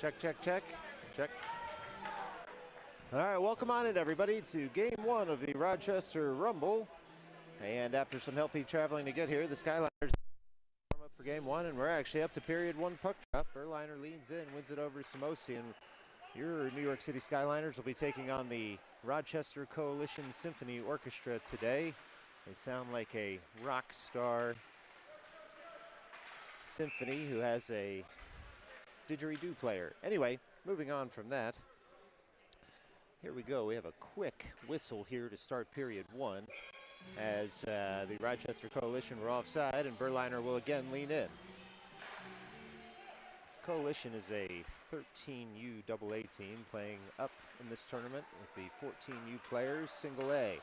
Check, check, check, check. All right, welcome on in, everybody, to game one of the Rochester Rumble. And after some healthy traveling to get here, the Skyliners warm up for game one, and we're actually up to period one puck drop. Berliner leans in, wins it over Samosi, and your New York City Skyliners will be taking on the Rochester Coalition Symphony Orchestra today. They sound like a rock star symphony who has a didgeridoo player. Anyway, moving on from that, here we go. We have a quick whistle here to start period one as the Rochester Coalition were offside, and Berliner will again lean in. Coalition is a 13U AA team playing up in this tournament with the 14U players, single A.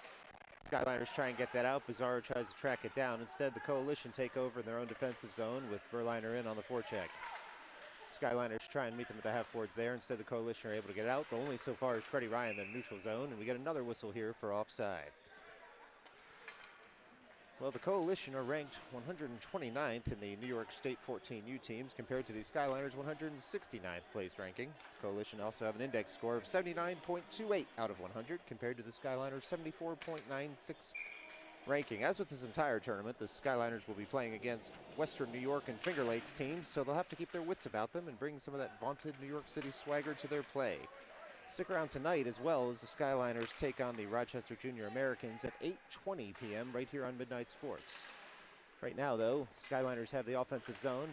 Skyliners try and get that out. Bizarro tries to track it down. Instead, the Coalition take over in their own defensive zone with Berliner in on the forecheck. Skyliners try and meet them at the half boards there. Instead, the Coalition are able to get it out, but only so far as Freddie Ryan in the neutral zone, and we get another whistle here for offside. Well, the Coalition are ranked 129th in the New York State 14U teams compared to the Skyliners' 169th place ranking. Coalition also have an index score of 79.28 out of 100 compared to the Skyliners' 74.96 ranking. As with this entire tournament, the Skyliners will be playing against Western New York and Finger Lakes teams, so they'll have to keep their wits about them and bring some of that vaunted New York City swagger to their play. Stick around tonight as well as the Skyliners take on the Rochester Junior Americans at 8:20 p.m. right here on Midnight Sports. Right now, though, Skyliners have the offensive zone.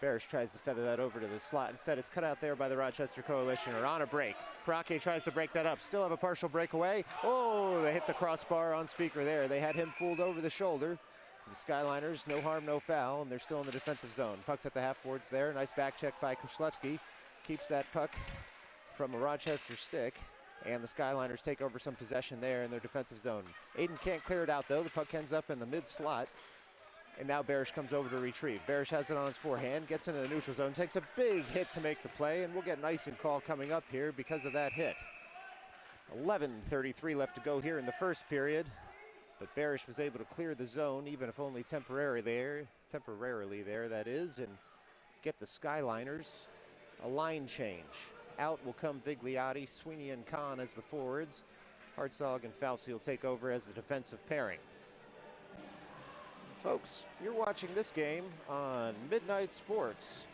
Barish tries to feather that over to the slot. Instead, it's cut out there by the Rochester Coalition, or on a break. Parake tries to break that up. Still have a partial breakaway. Oh, they hit the crossbar on Speaker there. They had him fooled over the shoulder. The Skyliners, no harm, no foul, and they're still in the defensive zone. Puck's at the half boards there. Nice back check by Kushlewski. Keeps that puck from a Rochester stick, and the Skyliners take over some possession there in their defensive zone. Aiden can't clear it out, though. The puck ends up in the mid-slot, and now Barish comes over to retrieve. Barish has it on his forehand, gets into the neutral zone, takes a big hit to make the play, and we'll get an icing call coming up here because of that hit. 11:33 left to go here in the first period, but Barish was able to clear the zone, even if only temporarily there, that is, and get the Skyliners a line change. Out will come Vigliotti, Sweeney, and Kahn as the forwards. Hartzog and Fauci will take over as the defensive pairing. Folks, you're watching this game on Midnight Sports.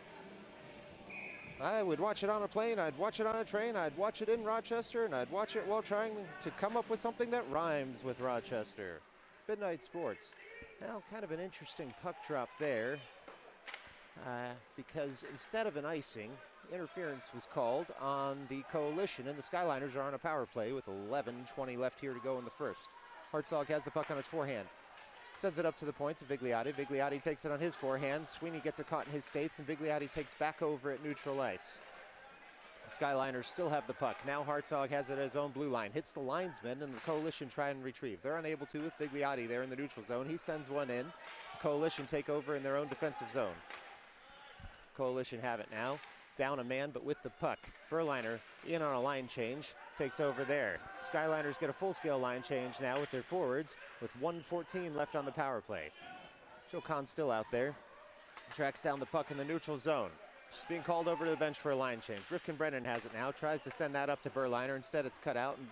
I would watch it on a plane, I'd watch it on a train, I'd watch it in Rochester, and I'd watch it while trying to come up with something that rhymes with Rochester. Midnight Sports. Well, kind of an interesting puck drop there, because instead of an icing, interference was called on the Coalition, and the Skyliners are on a power play with 11:20 left here to go in the first. Hartzog has the puck on his forehand. Sends it up to the point to Vigliotti. Vigliotti takes it on his forehand. Sweeney gets it caught in his skates, and Vigliotti takes back over at neutral ice. The Skyliners still have the puck. Now Hartzog has it at his own blue line. Hits the linesman, and the Coalition try and retrieve. They're unable to with Vigliotti there in the neutral zone. He sends one in. The Coalition take over in their own defensive zone. Coalition have it now. Down a man, but with the puck. Berliner in on a line change, takes over there. Skyliners get a full-scale line change now with their forwards, with 1:14 left on the power play. Joe Kahn's still out there. Tracks down the puck in the neutral zone. She's being called over to the bench for a line change. Rifkin Brennan has it now, tries to send that up to Berliner. Instead, it's cut out, and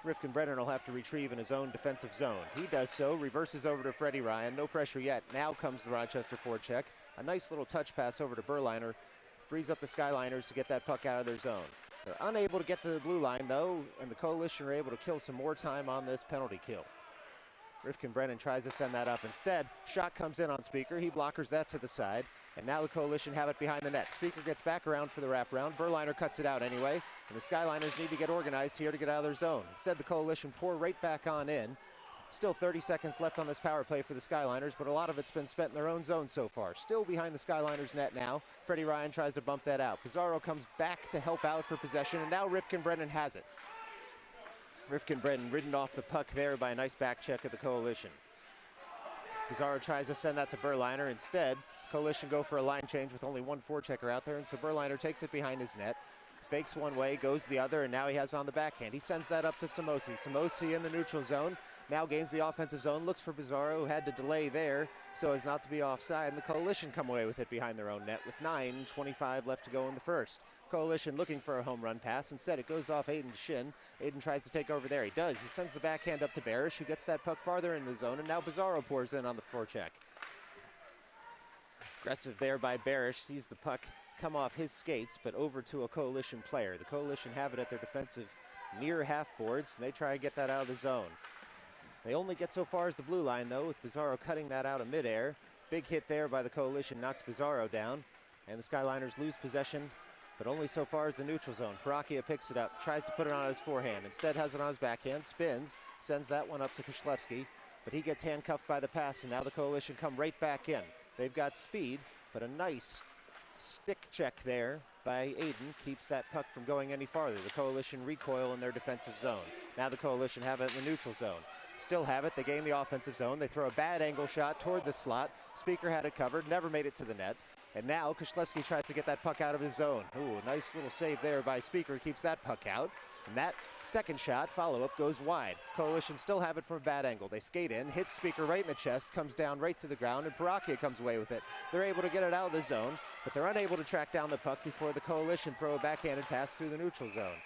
Rifkin Brennan will have to retrieve in his own defensive zone. He does so, reverses over to Freddie Ryan. No pressure yet. Now comes the Rochester forecheck. A nice little touch pass over to Berliner. Frees up the Skyliners to get that puck out of their zone. They're unable to get to the blue line, though, and the Coalition are able to kill some more time on this penalty kill. Rifkin Brennan tries to send that up. Instead, shot comes in on Speaker. He blockers that to the side, and now the Coalition have it behind the net. Speaker gets back around for the wraparound. Berliner cuts it out anyway, and the Skyliners need to get organized here to get out of their zone. Instead, the Coalition pour right back on in. Still 30 seconds left on this power play for the Skyliners, but a lot of it's been spent in their own zone so far. Still behind the Skyliners net now. Freddie Ryan tries to bump that out. Pizarro comes back to help out for possession, and now Rifkin Brennan has it. Rifkin Brennan ridden off the puck there by a nice back check of the Coalition. Pizarro tries to send that to Berliner. Instead, Coalition go for a line change with only one forechecker out there, and so Berliner takes it behind his net. Fakes one way, goes the other, and now he has on the backhand. He sends that up to Samosi. Samosi in the neutral zone. Now gains the offensive zone, looks for Bizarro, who had to delay there so as not to be offside, and the Coalition come away with it behind their own net with 9:25 left to go in the first. Coalition looking for a home run pass. Instead, it goes off Aiden's shin. Aiden tries to take over there. He does. He sends the backhand up to Barish, who gets that puck farther in the zone, and now Bizarro pours in on the forecheck. Aggressive there by Barish, sees the puck come off his skates, but over to a Coalition player. The Coalition have it at their defensive near half boards, and they try to get that out of the zone. They only get so far as the blue line, though, with Bizarro cutting that out of midair. Big hit there by the Coalition, knocks Bizarro down, and the Skyliners lose possession, but only so far as the neutral zone. Parachia picks it up, tries to put it on his forehand. Instead has it on his backhand, spins, sends that one up to Kishlevsky, but he gets handcuffed by the pass, and now the Coalition come right back in. They've got speed, but a nice stick check there by Aiden keeps that puck from going any farther. The Coalition recoil in their defensive zone. Now the Coalition have it in the neutral zone. Still have it, they gain the offensive zone. They throw a bad angle shot toward the slot. Speaker had it covered, never made it to the net. And now Kishlevsky tries to get that puck out of his zone. Ooh, a nice little save there by Speaker, keeps that puck out. And that second shot, follow-up, goes wide. Coalition still have it from a bad angle. They skate in, hits Speaker right in the chest, comes down right to the ground, and Parachia comes away with it. They're able to get it out of the zone, but they're unable to track down the puck before the Coalition throw a backhanded pass through the neutral zone.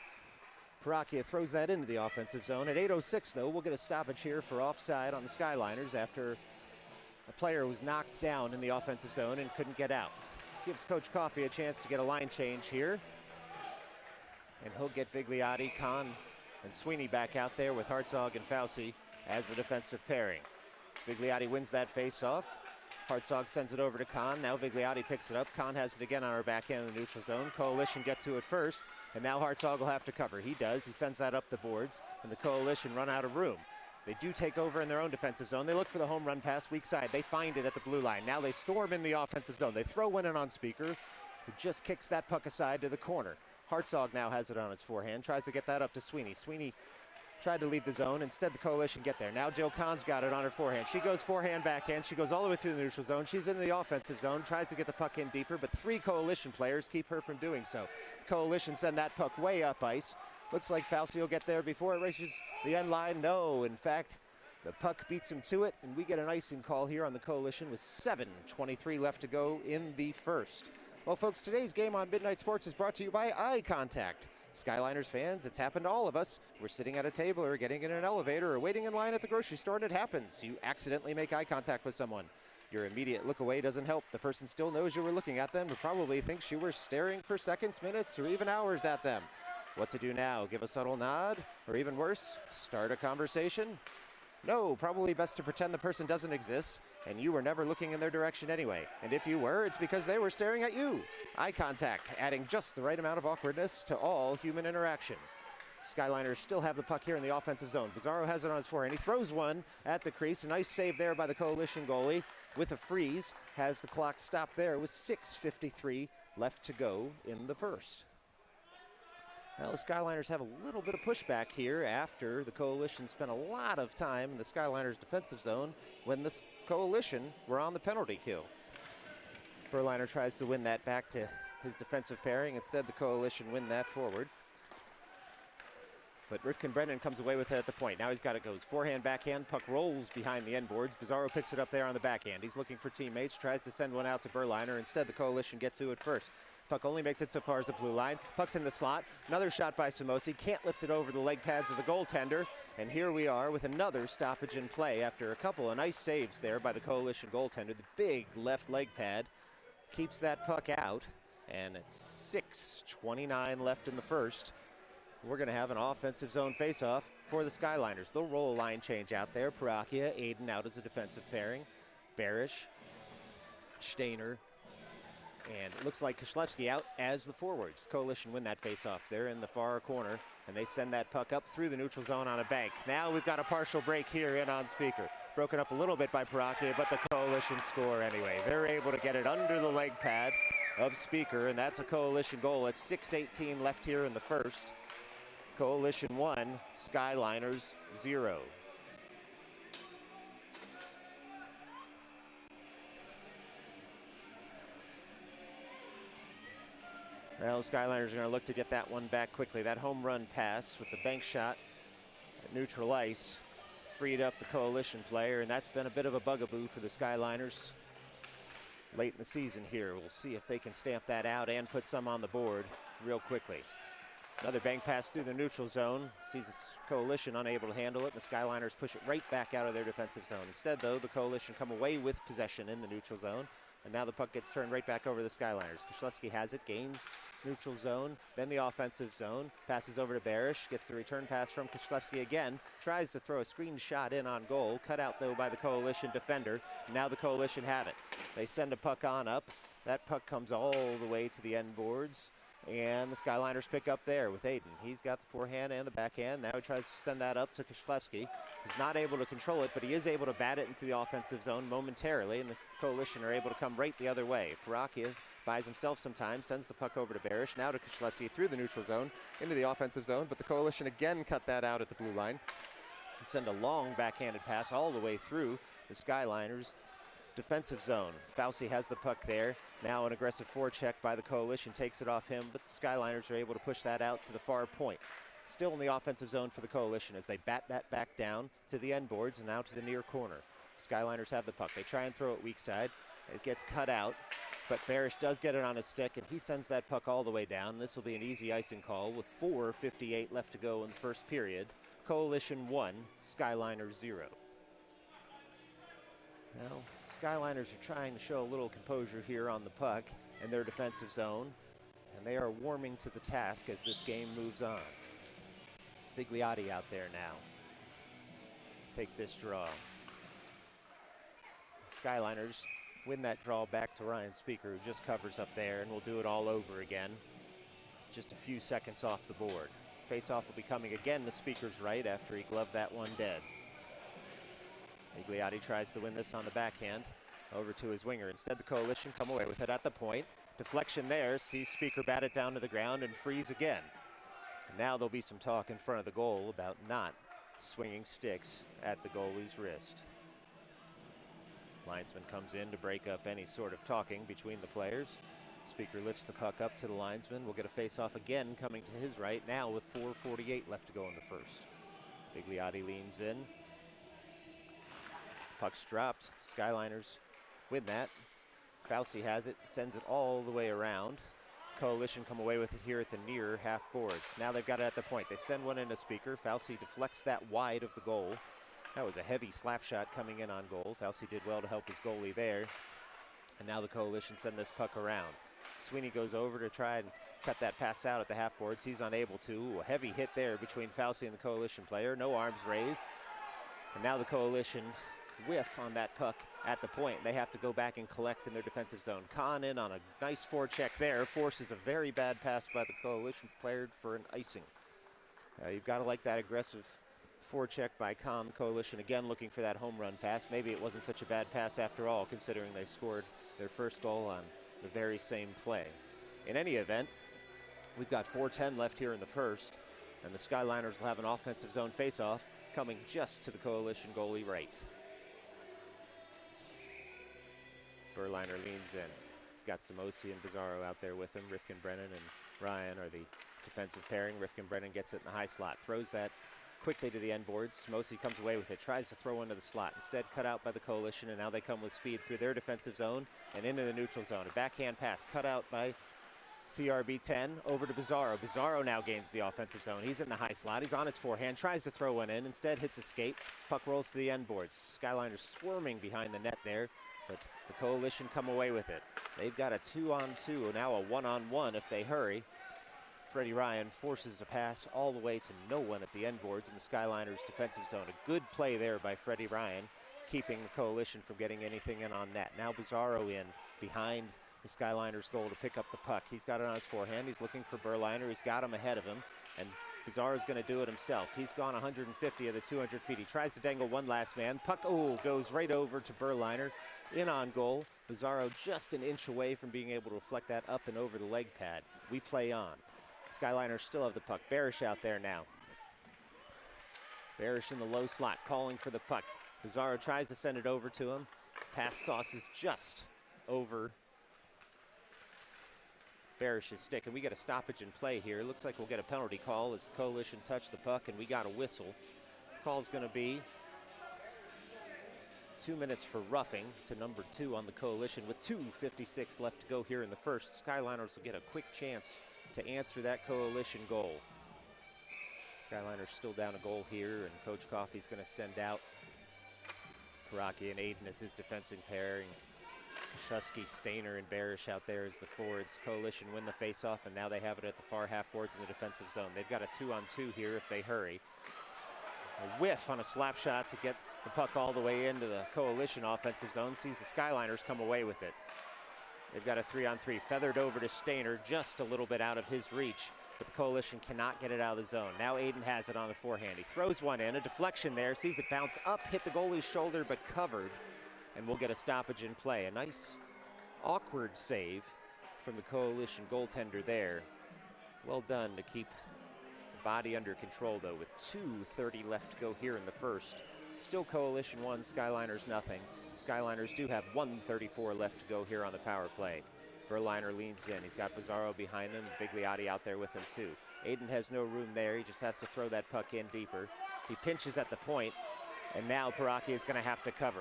Parachia throws that into the offensive zone. At 8:06, though, we'll get a stoppage here for offside on the Skyliners after a player was knocked down in the offensive zone and couldn't get out. Gives Coach Coffey a chance to get a line change here. And he'll get Vigliotti, Kahn, and Sweeney back out there with Hartzog and Fauci as the defensive pairing. Vigliotti wins that face-off. Hartzog sends it over to Kahn. Now Vigliotti picks it up. Kahn has it again on our backhand in the neutral zone. Coalition gets to it first, and now Hartzog will have to cover. He does. He sends that up the boards, and the Coalition run out of room. They do take over in their own defensive zone. They look for the home run pass, weak side. They find it at the blue line. Now they storm in the offensive zone. They throw one in on Speaker, who just kicks that puck aside to the corner. Hartzog now has it on his forehand, tries to get that up to Sweeney. Sweeney tried to leave the zone. Instead, the Coalition get there. Now Jill Kahn's got it on her forehand. She goes forehand, backhand. She goes all the way through the neutral zone. She's in the offensive zone, tries to get the puck in deeper, but 3 Coalition players keep her from doing so. Coalition send that puck way up ice. Looks like Fauci will get there before it reaches the end line. No, in fact, the puck beats him to it, and we get an icing call here on the Coalition with 7:23 left to go in the first. Well, folks, today's game on Midnight Sports is brought to you by Eye Contact. Skyliners fans, it's happened to all of us. We're sitting at a table or getting in an elevator or waiting in line at the grocery store, and it happens. You accidentally make eye contact with someone. Your immediate look away doesn't help. The person still knows you were looking at them, but probably thinks you were staring for seconds, minutes, or even hours at them. What to do now? Give a subtle nod? Or even worse, start a conversation? No, probably best to pretend the person doesn't exist and you were never looking in their direction anyway. And if you were, it's because they were staring at you. Eye contact, adding just the right amount of awkwardness to all human interaction. Skyliners still have the puck here in the offensive zone. Bizarro has it on his forehand. He throws one at the crease. A nice save there by the Coalition goalie with a freeze. Has the clock stopped there with 6:53 left to go in the first. Well, the Skyliners have a little bit of pushback here after the Coalition spent a lot of time in the Skyliners' defensive zone when the Coalition were on the penalty kill. Berliner tries to win that back to his defensive pairing. Instead, the Coalition win that forward. But Rifkin Brennan comes away with it at the point. Now he's got it, goes forehand, backhand. Puck rolls behind the end boards. Bizarro picks it up there on the backhand. He's looking for teammates, tries to send one out to Berliner. Instead, the Coalition get to it first. Puck only makes it so far as the blue line. Puck's in the slot. Another shot by Samosi. Can't lift it over the leg pads of the goaltender. And here we are with another stoppage in play after a couple of nice saves there by the Coalition goaltender. The big left leg pad keeps that puck out. And it's 6:29 left in the first. We're going to have an offensive zone faceoff for the Skyliners. They'll roll a line change out there. Parachia, Aiden out as a defensive pairing. Barish, Stainer, and it looks like Kishlevsky out as the forwards. Coalition win that faceoff there in the far corner, and they send that puck up through the neutral zone on a bank. Now we've got a partial break here in on Speaker. Broken up a little bit by Parachia, but the Coalition score anyway. They're able to get it under the leg pad of Speaker, and that's a Coalition goal. It's 6:18 left here in the first. Coalition 1, Skyliners 0. Well, the Skyliners are going to look to get that one back quickly. That home run pass with the bank shot at neutral ice freed up the Coalition player, and that's been a bit of a bugaboo for the Skyliners late in the season here. We'll see if they can stamp that out and put some on the board real quickly. Another bank pass through the neutral zone. Sees the Coalition unable to handle it, and the Skyliners push it right back out of their defensive zone. Instead, though, the Coalition come away with possession in the neutral zone, and now the puck gets turned right back over to the Skyliners. Koszlewski has it, gains neutral zone, then the offensive zone, passes over to Barish, gets the return pass from Koszlewski again, tries to throw a screen shot in on goal, cut out though by the Coalition defender. Now the Coalition have it. They send a puck on up. That puck comes all the way to the end boards, and the Skyliners pick up there with Aiden. He's got the forehand and the backhand. Now he tries to send that up to Koszlewski. He's not able to control it, but he is able to bat it into the offensive zone momentarily, and the Coalition are able to come right the other way. Parakia buys himself some time, sends the puck over to Barish, now to Koszlewski through the neutral zone, into the offensive zone, but the Coalition again cut that out at the blue line and send a long backhanded pass all the way through the Skyliners' defensive zone. Fauci has the puck there. Now an aggressive forecheck by the Coalition takes it off him, but the Skyliners are able to push that out to the far point. Still in the offensive zone for the Coalition as they bat that back down to the end boards and now to the near corner. Skyliners have the puck. They try and throw it weak side. It gets cut out, but Barish does get it on his stick, and he sends that puck all the way down. This will be an easy icing call with 4:58 left to go in the first period. Coalition 1, Skyliners 0. Well, Skyliners are trying to show a little composure here on the puck in their defensive zone, and they are warming to the task as this game moves on. Vigliotti out there now. Take this draw. Skyliners win that draw back to Ryan Speaker, who just covers up there, and will do it all over again. Just a few seconds off the board. Face-off will be coming again to Speaker's right after he gloved that one dead. Vigliotti tries to win this on the backhand over to his winger. Instead, the Coalition come away with it at the point. Deflection there, sees Speaker bat it down to the ground and freeze again. And now there'll be some talk in front of the goal about not swinging sticks at the goalie's wrist. Linesman comes in to break up any sort of talking between the players. Speaker lifts the puck up to the linesman. We'll get a face-off again coming to his right now with 4:48 left to go in the first. Vigliotti leans in. Puck's dropped. Skyliners win that. Fauci has it, sends it all the way around. Coalition come away with it here at the near half boards. Now they've got it at the point. They send one into Speaker. Fauci deflects that wide of the goal. That was a heavy slap shot coming in on goal. Fauci did well to help his goalie there. And now the Coalition send this puck around. Sweeney goes over to try and cut that pass out at the half boards. He's unable to. Ooh, a heavy hit there between Fauci and the Coalition player. No arms raised. And now the Coalition whiff on that puck at the point. They have to go back and collect in their defensive zone. Kahn in on a nice forecheck there. Forces a very bad pass by the Coalition player for an icing. You've got to like that aggressive forecheck by Kahn. Coalition again looking for that home run pass. Maybe it wasn't such a bad pass after all, considering they scored their first goal on the very same play. In any event, we've got 4:10 left here in the first, and the Skyliners will have an offensive zone faceoff coming just to the Coalition goalie right. Berliner leans in. He's got Samosi and Bizarro out there with him. Rifkin Brennan and Ryan are the defensive pairing. Rifkin Brennan gets it in the high slot, throws that quickly to the end boards. Samosi comes away with it, tries to throw into the slot. Instead, cut out by the Coalition, and now they come with speed through their defensive zone and into the neutral zone. A backhand pass cut out by TRB-10 over to Bizarro. Bizarro now gains the offensive zone. He's in the high slot. He's on his forehand, tries to throw one in. Instead, hits a skate. Puck rolls to the end boards. Skyliners swarming behind the net there, but the Coalition come away with it. They've got a 2-on-2, now a 1-on-1 if they hurry. Freddie Ryan forces a pass all the way to no one at the end boards in the Skyliners defensive zone. A good play there by Freddie Ryan, keeping the Coalition from getting anything in on net. Now Bizarro in behind the Skyliners goal to pick up the puck. He's got it on his forehand. He's looking for Berliner. He's got him ahead of him, and Bizarro's going to do it himself. He's gone 150 of the 200 feet. He tries to dangle one last man. Puck, goes right over to Berliner. In on goal. Bizarro just an inch away from being able to reflect that up and over the leg pad. We play on. Skyliners still have the puck. Barish out there now. Barish in the low slot, calling for the puck. Bizarro tries to send it over to him. Pass sauces just over Barish's stick, and we get a stoppage in play here. Looks like we'll get a penalty call as the Coalition touched the puck, and we got a whistle. Call's going to be 2 minutes for roughing to number 2 on the Coalition with 2:56 left to go here in the first. Skyliners will get a quick chance to answer that Coalition goal. Skyliners still down a goal here, and Coach Coffey's going to send out Paraki and Aiden as his defensive pairing. Shusky, Stainer, and Barish out there as the forwards. Coalition win the faceoff, and now they have it at the far half boards in the defensive zone. They've got a 2-on-2 here if they hurry. A whiff on a slap shot to get the puck all the way into the Coalition offensive zone. Sees the Skyliners come away with it. They've got a 3-on-3 feathered over to Stainer, just a little bit out of his reach, but the Coalition cannot get it out of the zone. Now Aiden has it on the forehand. He throws one in, a deflection there, sees it bounce up, hit the goalie's shoulder, but covered, and we'll get a stoppage in play. A nice, awkward save from the Coalition goaltender there. Well done to keep the body under control, though, with 2:30 left to go here in the first. Still Coalition 1, Skyliners nothing. Skyliners do have 1:34 left to go here on the power play. Berliner leans in. He's got Bizarro behind him, Vigliotti out there with him too. Aiden has no room there. He just has to throw that puck in deeper. He pinches at the point, and now Paraki is going to have to cover.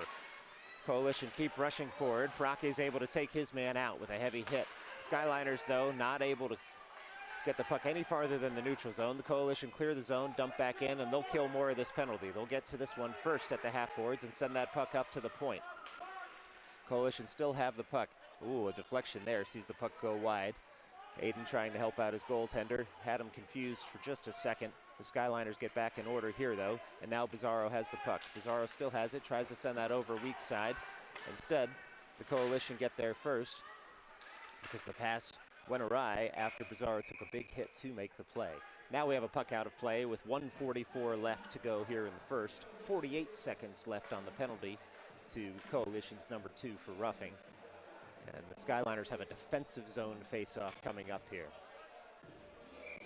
Coalition keep rushing forward. Paraki is able to take his man out with a heavy hit. Skyliners, though, not able to get the puck any farther than the neutral zone. The Coalition clear the zone, dump back in, and they'll kill more of this penalty. They'll get to this one first at the half boards and send that puck up to the point. Coalition still have the puck. Ooh, a deflection there, sees the puck go wide. Aiden trying to help out his goaltender, had him confused for just a second. The Skyliners get back in order here, though, and now Bizarro has the puck. Bizarro still has it, tries to send that over weak side. Instead, the Coalition get there first because the pass went awry after Bizarro took a big hit to make the play. Now we have a puck out of play with 1:44 left to go here in the first. 48 seconds left on the penalty to Coalition's number 2 for roughing. And the Skyliners have a defensive zone face-off coming up here.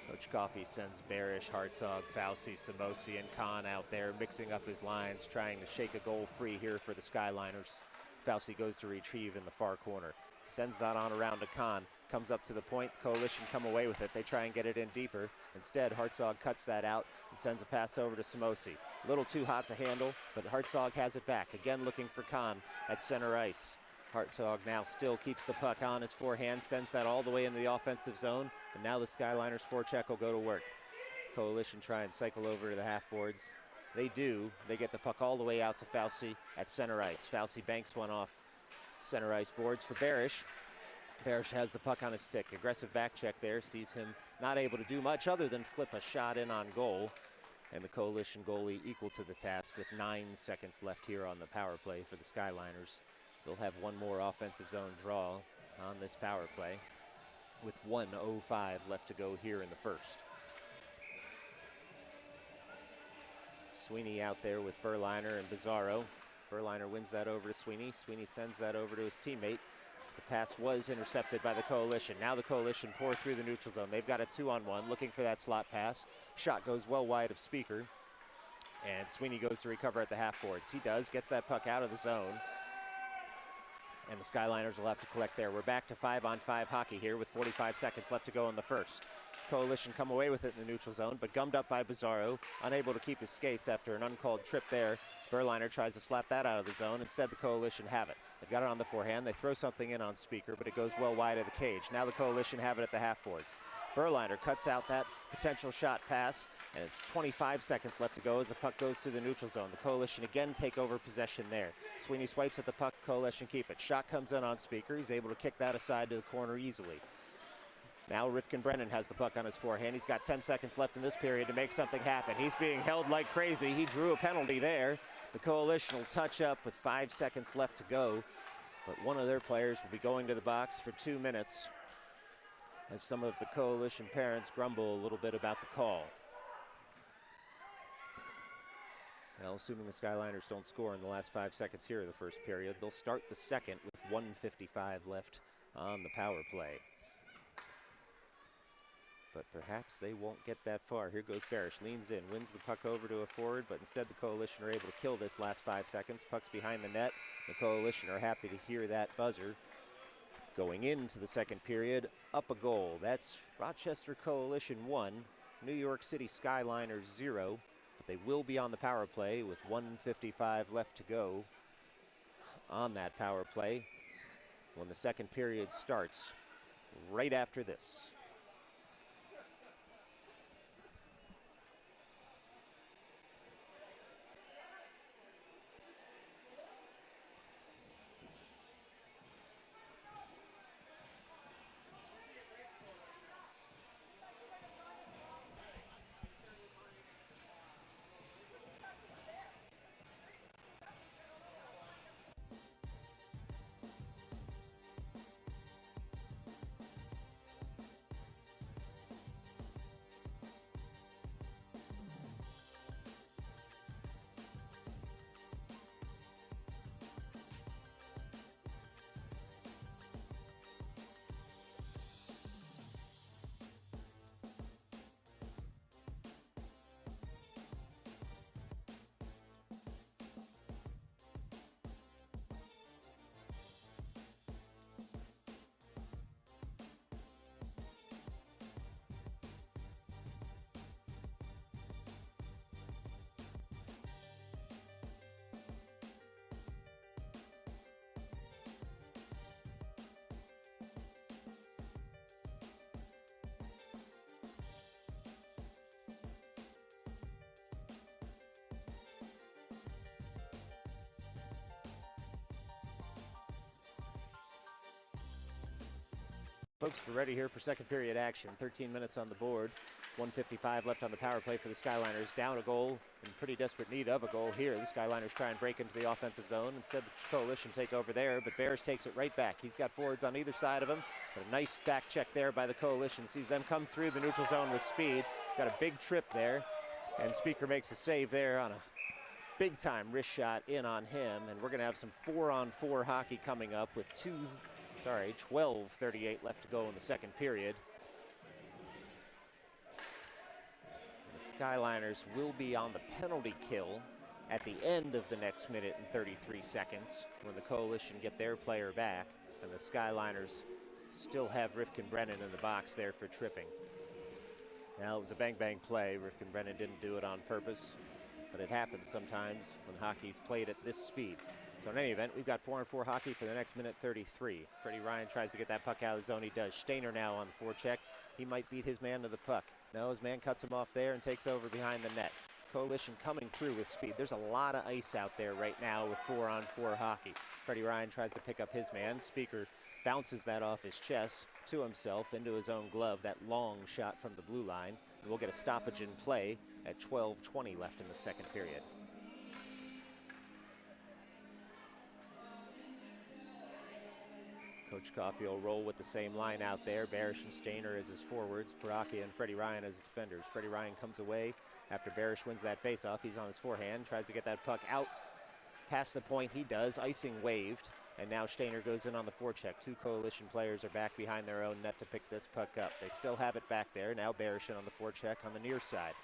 Coach Coffey sends Barish, Hartzog, Fauci, Samosi, and Khan out there, mixing up his lines, trying to shake a goal free here for the Skyliners. Fauci goes to retrieve in the far corner. Sends that on around to Khan. Comes up to the point. Coalition come away with it. They try and get it in deeper. Instead, Hartzog cuts that out and sends a pass over to Samosi. A little too hot to handle, but Hartzog has it back. Again looking for Khan at center ice. Hartzog now still keeps the puck on his forehand, sends that all the way into the offensive zone, and now the Skyliners forecheck will go to work. Coalition try and cycle over to the half boards. They do. They get the puck all the way out to Fauci at center ice. Fauci banks one off center ice boards for Barish. Barish has the puck on his stick. Aggressive back check there, sees him not able to do much other than flip a shot in on goal. And the Coalition goalie equal to the task with 9 seconds left here on the power play for the Skyliners. They'll have one more offensive zone draw on this power play with 1:05 left to go here in the first. Sweeney out there with Berliner and Bizarro. Berliner wins that over to Sweeney. Sweeney sends that over to his teammate. The pass was intercepted by the Coalition. Now the Coalition pour through the neutral zone. They've got a 2-on-1 looking for that slot pass. Shot goes well wide of Speaker. And Sweeney goes to recover at the half boards. He does, gets that puck out of the zone. And the Skyliners will have to collect there. We're back to 5-on-5 hockey here with 45 seconds left to go in the first. Coalition come away with it in the neutral zone, but gummed up by Bizarro, unable to keep his skates after an uncalled trip there. Berliner tries to slap that out of the zone. Instead, the Coalition have it. They've got it on the forehand. They throw something in on Speaker, but it goes well wide of the cage. Now the Coalition have it at the half boards. Berliner cuts out that potential shot pass, and it's 25 seconds left to go as the puck goes through the neutral zone. The Coalition again take over possession there. Sweeney swipes at the puck, Coalition keep it. Shot comes in on Speaker. He's able to kick that aside to the corner easily. Now Rifkin Brennan has the puck on his forehand. He's got 10 seconds left in this period to make something happen. He's being held like crazy. He drew a penalty there. The Coalition will touch up with 5 seconds left to go, but one of their players will be going to the box for 2 minutes as some of the Coalition parents grumble a little bit about the call. Well, assuming the Skyliners don't score in the last 5 seconds here of the first period, they'll start the second with 1:55 left on the power play. But perhaps they won't get that far. Here goes Barish, leans in, wins the puck over to a forward, but instead the Coalition are able to kill this last 5 seconds. Puck's behind the net. The Coalition are happy to hear that buzzer. Going into the second period, up a goal. That's Rochester Coalition 1, New York City Skyliners 0. But they will be on the power play with 1:55 left to go on that power play when the second period starts right after this. Folks, we're ready here for second period action. 13 minutes on the board. 1:55 left on the power play for the Skyliners. Down a goal, in pretty desperate need of a goal here. The Skyliners try and break into the offensive zone. Instead, the Coalition take over there, but Bears takes it right back. He's got forwards on either side of him. But a nice back check there by the Coalition. Sees them come through the neutral zone with speed. Got a big trip there, and Speaker makes a save there on a big-time wrist shot in on him. And we're going to have some 4-on-4 hockey coming up with 12:38 left to go in the second period. The Skyliners will be on the penalty kill at the end of the next minute and 33 seconds when the Coalition get their player back, and the Skyliners still have Rifkin Brennan in the box there for tripping. Now, it was a bang-bang play. Rifkin Brennan didn't do it on purpose, but it happens sometimes when hockey's played at this speed. So in any event, we've got 4-on-4 hockey for the next minute 33. Freddie Ryan tries to get that puck out of the zone. He does. Stainer now on the forecheck. He might beat his man to the puck. No, his man cuts him off there and takes over behind the net. Coalition coming through with speed. There's a lot of ice out there right now with 4-on-4 hockey. Freddie Ryan tries to pick up his man. Speaker bounces that off his chest to himself into his own glove. That long shot from the blue line. And we'll get a stoppage in play at 12:20 left in the second period. Coach Coffey will roll with the same line out there. Barish and Stainer as his forwards. Paraki and Freddie Ryan as defenders. Freddie Ryan comes away after Barish wins that faceoff. He's on his forehand, tries to get that puck out past the point. He does. Icing waved. And now Stainer goes in on the forecheck. Two Coalition players are back behind their own net to pick this puck up. They still have it back there. Now Barish on the forecheck on the near side.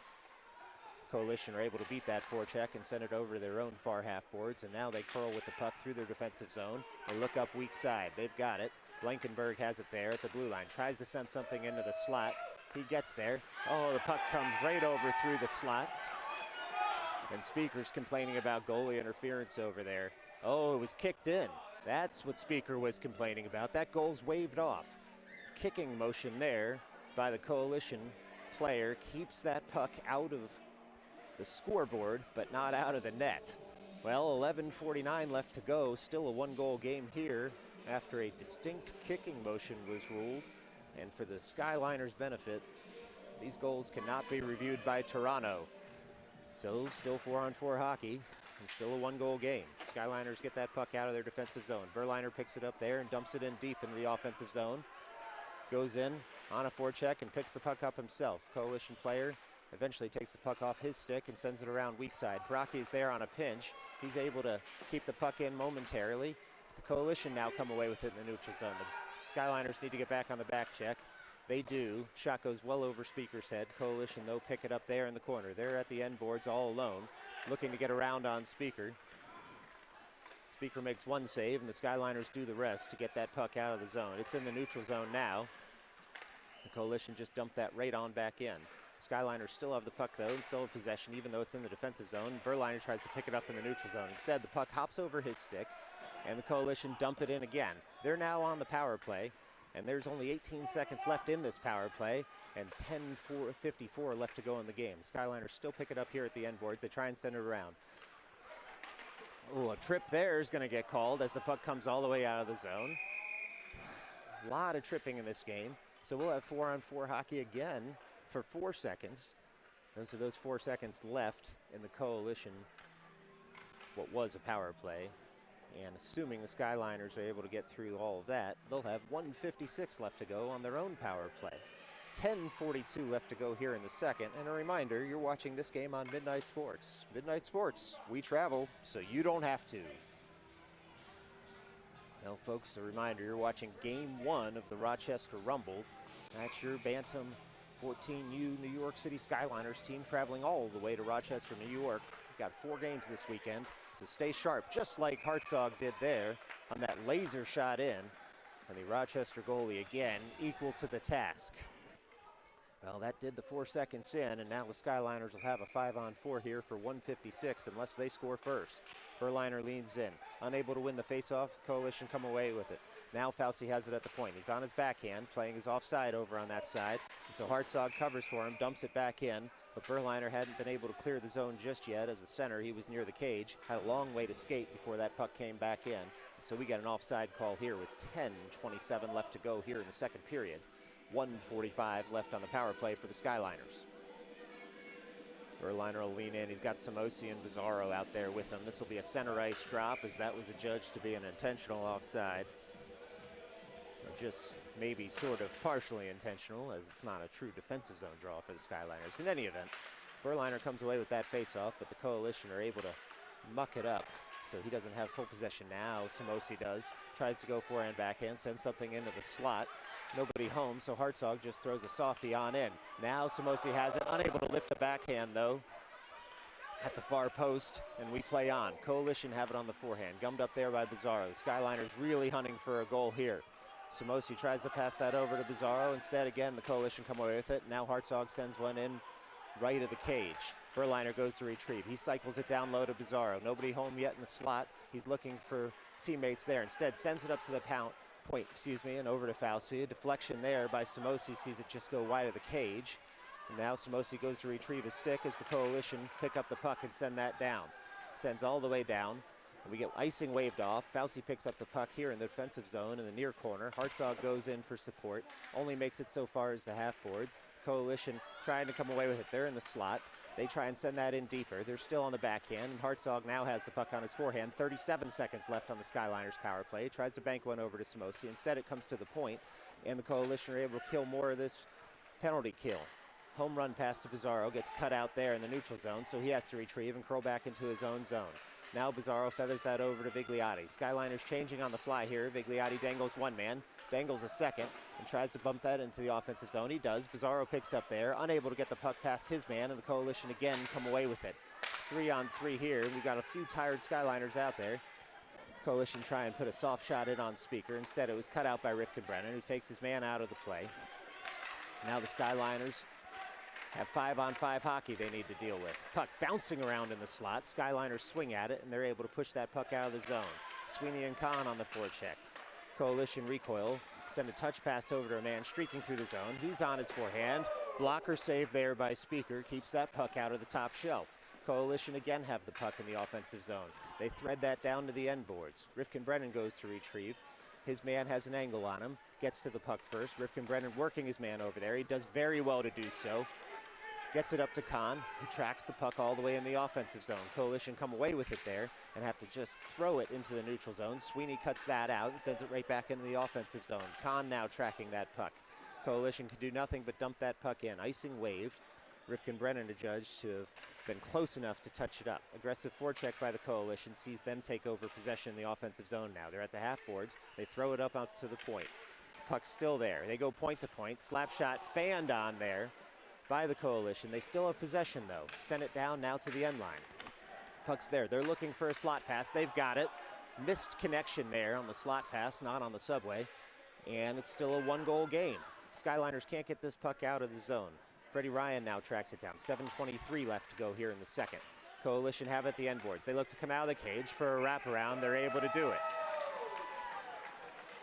Coalition are able to beat that forecheck and send it over to their own far half boards, and now they curl with the puck through their defensive zone. They look up weak side. They've got it. Blankenberg has it there at the blue line. Tries to send something into the slot. He gets there. Oh, the puck comes right over through the slot. And Speaker's complaining about goalie interference over there. Oh, it was kicked in. That's what Speaker was complaining about. That goal's waved off. Kicking motion there by the Coalition player keeps that puck out of the scoreboard, but not out of the net. Well, 11:49 left to go. Still a one-goal game here after a distinct kicking motion was ruled. And for the Skyliners' benefit, these goals cannot be reviewed by Toronto. So still 4-on-4 hockey and still a one-goal game. Skyliners get that puck out of their defensive zone. Berliner picks it up there and dumps it in deep into the offensive zone. Goes in on a forecheck and picks the puck up himself. Coalition player eventually takes the puck off his stick and sends it around weak side. Brockie is there on a pinch. He's able to keep the puck in momentarily. The Coalition now come away with it in the neutral zone. The Skyliners need to get back on the back check. They do. Shot goes well over Speaker's head. Coalition, though, pick it up there in the corner. They're at the end boards all alone, looking to get around on Speaker. Speaker makes one save, and the Skyliners do the rest to get that puck out of the zone. It's in the neutral zone now. The Coalition just dumped that right on back in. Skyliners still have the puck, though, and still have possession, even though it's in the defensive zone. Berliner tries to pick it up in the neutral zone. Instead, the puck hops over his stick, and the Coalition dump it in again. They're now on the power play, and there's only 18 seconds left in this power play, and 10:54 left to go in the game. Skyliners still pick it up here at the end boards. They try and send it around. Oh, a trip there is going to get called as the puck comes all the way out of the zone. A lot of tripping in this game. So we'll have 4-on-4 hockey again for 4 seconds. Those 4 seconds left in the Coalition, what was a power play. And assuming the Skyliners are able to get through all of that, they'll have 1:56 left to go on their own power play. 10:42 left to go here in the second. And a reminder, you're watching this game on Midnight Sports. Midnight Sports, we travel so you don't have to. Now, folks, a reminder, you're watching Game 1 of the Rochester Rumble. That's your Bantam 14U New York City Skyliners team traveling all the way to Rochester, New York. We've got 4 games this weekend, so stay sharp, just like Hartzog did there on that laser shot in. And the Rochester goalie, again, equal to the task. Well, that did the 4 seconds in, and now the Skyliners will have a 5-on-4 here for 1:56 unless they score first. Berliner leans in, unable to win the faceoff. The Coalition come away with it. Now Fauci has it at the point. He's on his backhand, playing his offside over on that side. And so Hartzog covers for him, dumps it back in, but Berliner hadn't been able to clear the zone just yet. As the center, he was near the cage, had a long way to skate before that puck came back in. So we got an offside call here with 10:27 left to go here in the second period. 1:45 left on the power play for the Skyliners. Berliner will lean in. He's got Samosi and Bizarro out there with him. This will be a center ice drop, as that was adjudged to be an intentional offside. Or just maybe sort of partially intentional, as it's not a true defensive zone draw for the Skyliners. In any event, Berliner comes away with that faceoff, but the Coalition are able to muck it up. So he doesn't have full possession now. Samosi does. Tries to go forehand, backhand, sends something into the slot. Nobody home, so Hartzog just throws a softie on in. Now Samosi has it, unable to lift a backhand though at the far post, and we play on. Coalition have it on the forehand, gummed up there by Bizarro. Skyliners really hunting for a goal here. Samosi tries to pass that over to Bizarro. Instead, again, the Coalition come away with it. Now Hartzog sends one in right of the cage. Berliner goes to retrieve. He cycles it down low to Bizarro. Nobody home yet in the slot. He's looking for teammates there. Instead, sends it up to the point, and over to Fauci. A deflection there by Samosi, sees it just go wide of the cage. And now Samosi goes to retrieve his stick as the Coalition pick up the puck and send that down. Sends all the way down. And we get icing waved off. Fauci picks up the puck here in the defensive zone in the near corner. Hartzog goes in for support. Only makes it so far as the half boards. Coalition trying to come away with it. They're in the slot. They try and send that in deeper. They're still on the backhand, and Hartzog now has the puck on his forehand. 37 seconds left on the Skyliners power play. Tries to bank one over to Samosi. Instead, it comes to the point, and the Coalition are able to kill more of this penalty kill. Home run pass to Bizarro, gets cut out there in the neutral zone, so he has to retrieve and curl back into his own zone. Now Bizarro feathers that over to Vigliotti. Skyliners changing on the fly here. Vigliotti dangles one man, dangles a second, and tries to bump that into the offensive zone. He does. Bizarro picks up there, unable to get the puck past his man, and the Coalition again come away with it. It's 3-on-3 here. We've got a few tired Skyliners out there. Coalition try and put a soft shot in on Speaker. Instead, it was cut out by Rifkin-Brennan, who takes his man out of the play. Now the Skyliners have 5-on-5 hockey they need to deal with. Puck bouncing around in the slot. Skyliners swing at it, and they're able to push that puck out of the zone. Sweeney and Kahn on the forecheck. Coalition recoil. Send a touch pass over to a man streaking through the zone. He's on his forehand. Blocker save there by Speaker. Keeps that puck out of the top shelf. Coalition again have the puck in the offensive zone. They thread that down to the end boards. Rifkin-Brennan goes to retrieve. His man has an angle on him. Gets to the puck first. Rifkin-Brennan working his man over there. He does very well to do so. Gets it up to Kahn, who tracks the puck all the way in the offensive zone. Coalition come away with it there and have to just throw it into the neutral zone. Sweeney cuts that out and sends it right back into the offensive zone. Kahn now tracking that puck. Coalition can do nothing but dump that puck in. Icing waved. Rifkin-Brennan adjudged to have been close enough to touch it up. Aggressive forecheck by the Coalition sees them take over possession in the offensive zone now. They're at the half boards. They throw it up to the point. Puck's still there. They go point to point. Slap shot fanned on there by the Coalition. They still have possession though. Send it down now to the end line. Puck's there. They're looking for a slot pass. They've got it. Missed connection there on the slot pass, not on the subway. And it's still a 1-goal game. Skyliners can't get this puck out of the zone. Freddie Ryan now tracks it down. 7:23 left to go here in the second. Coalition have it at the end boards. They look to come out of the cage for a wraparound. They're able to do it.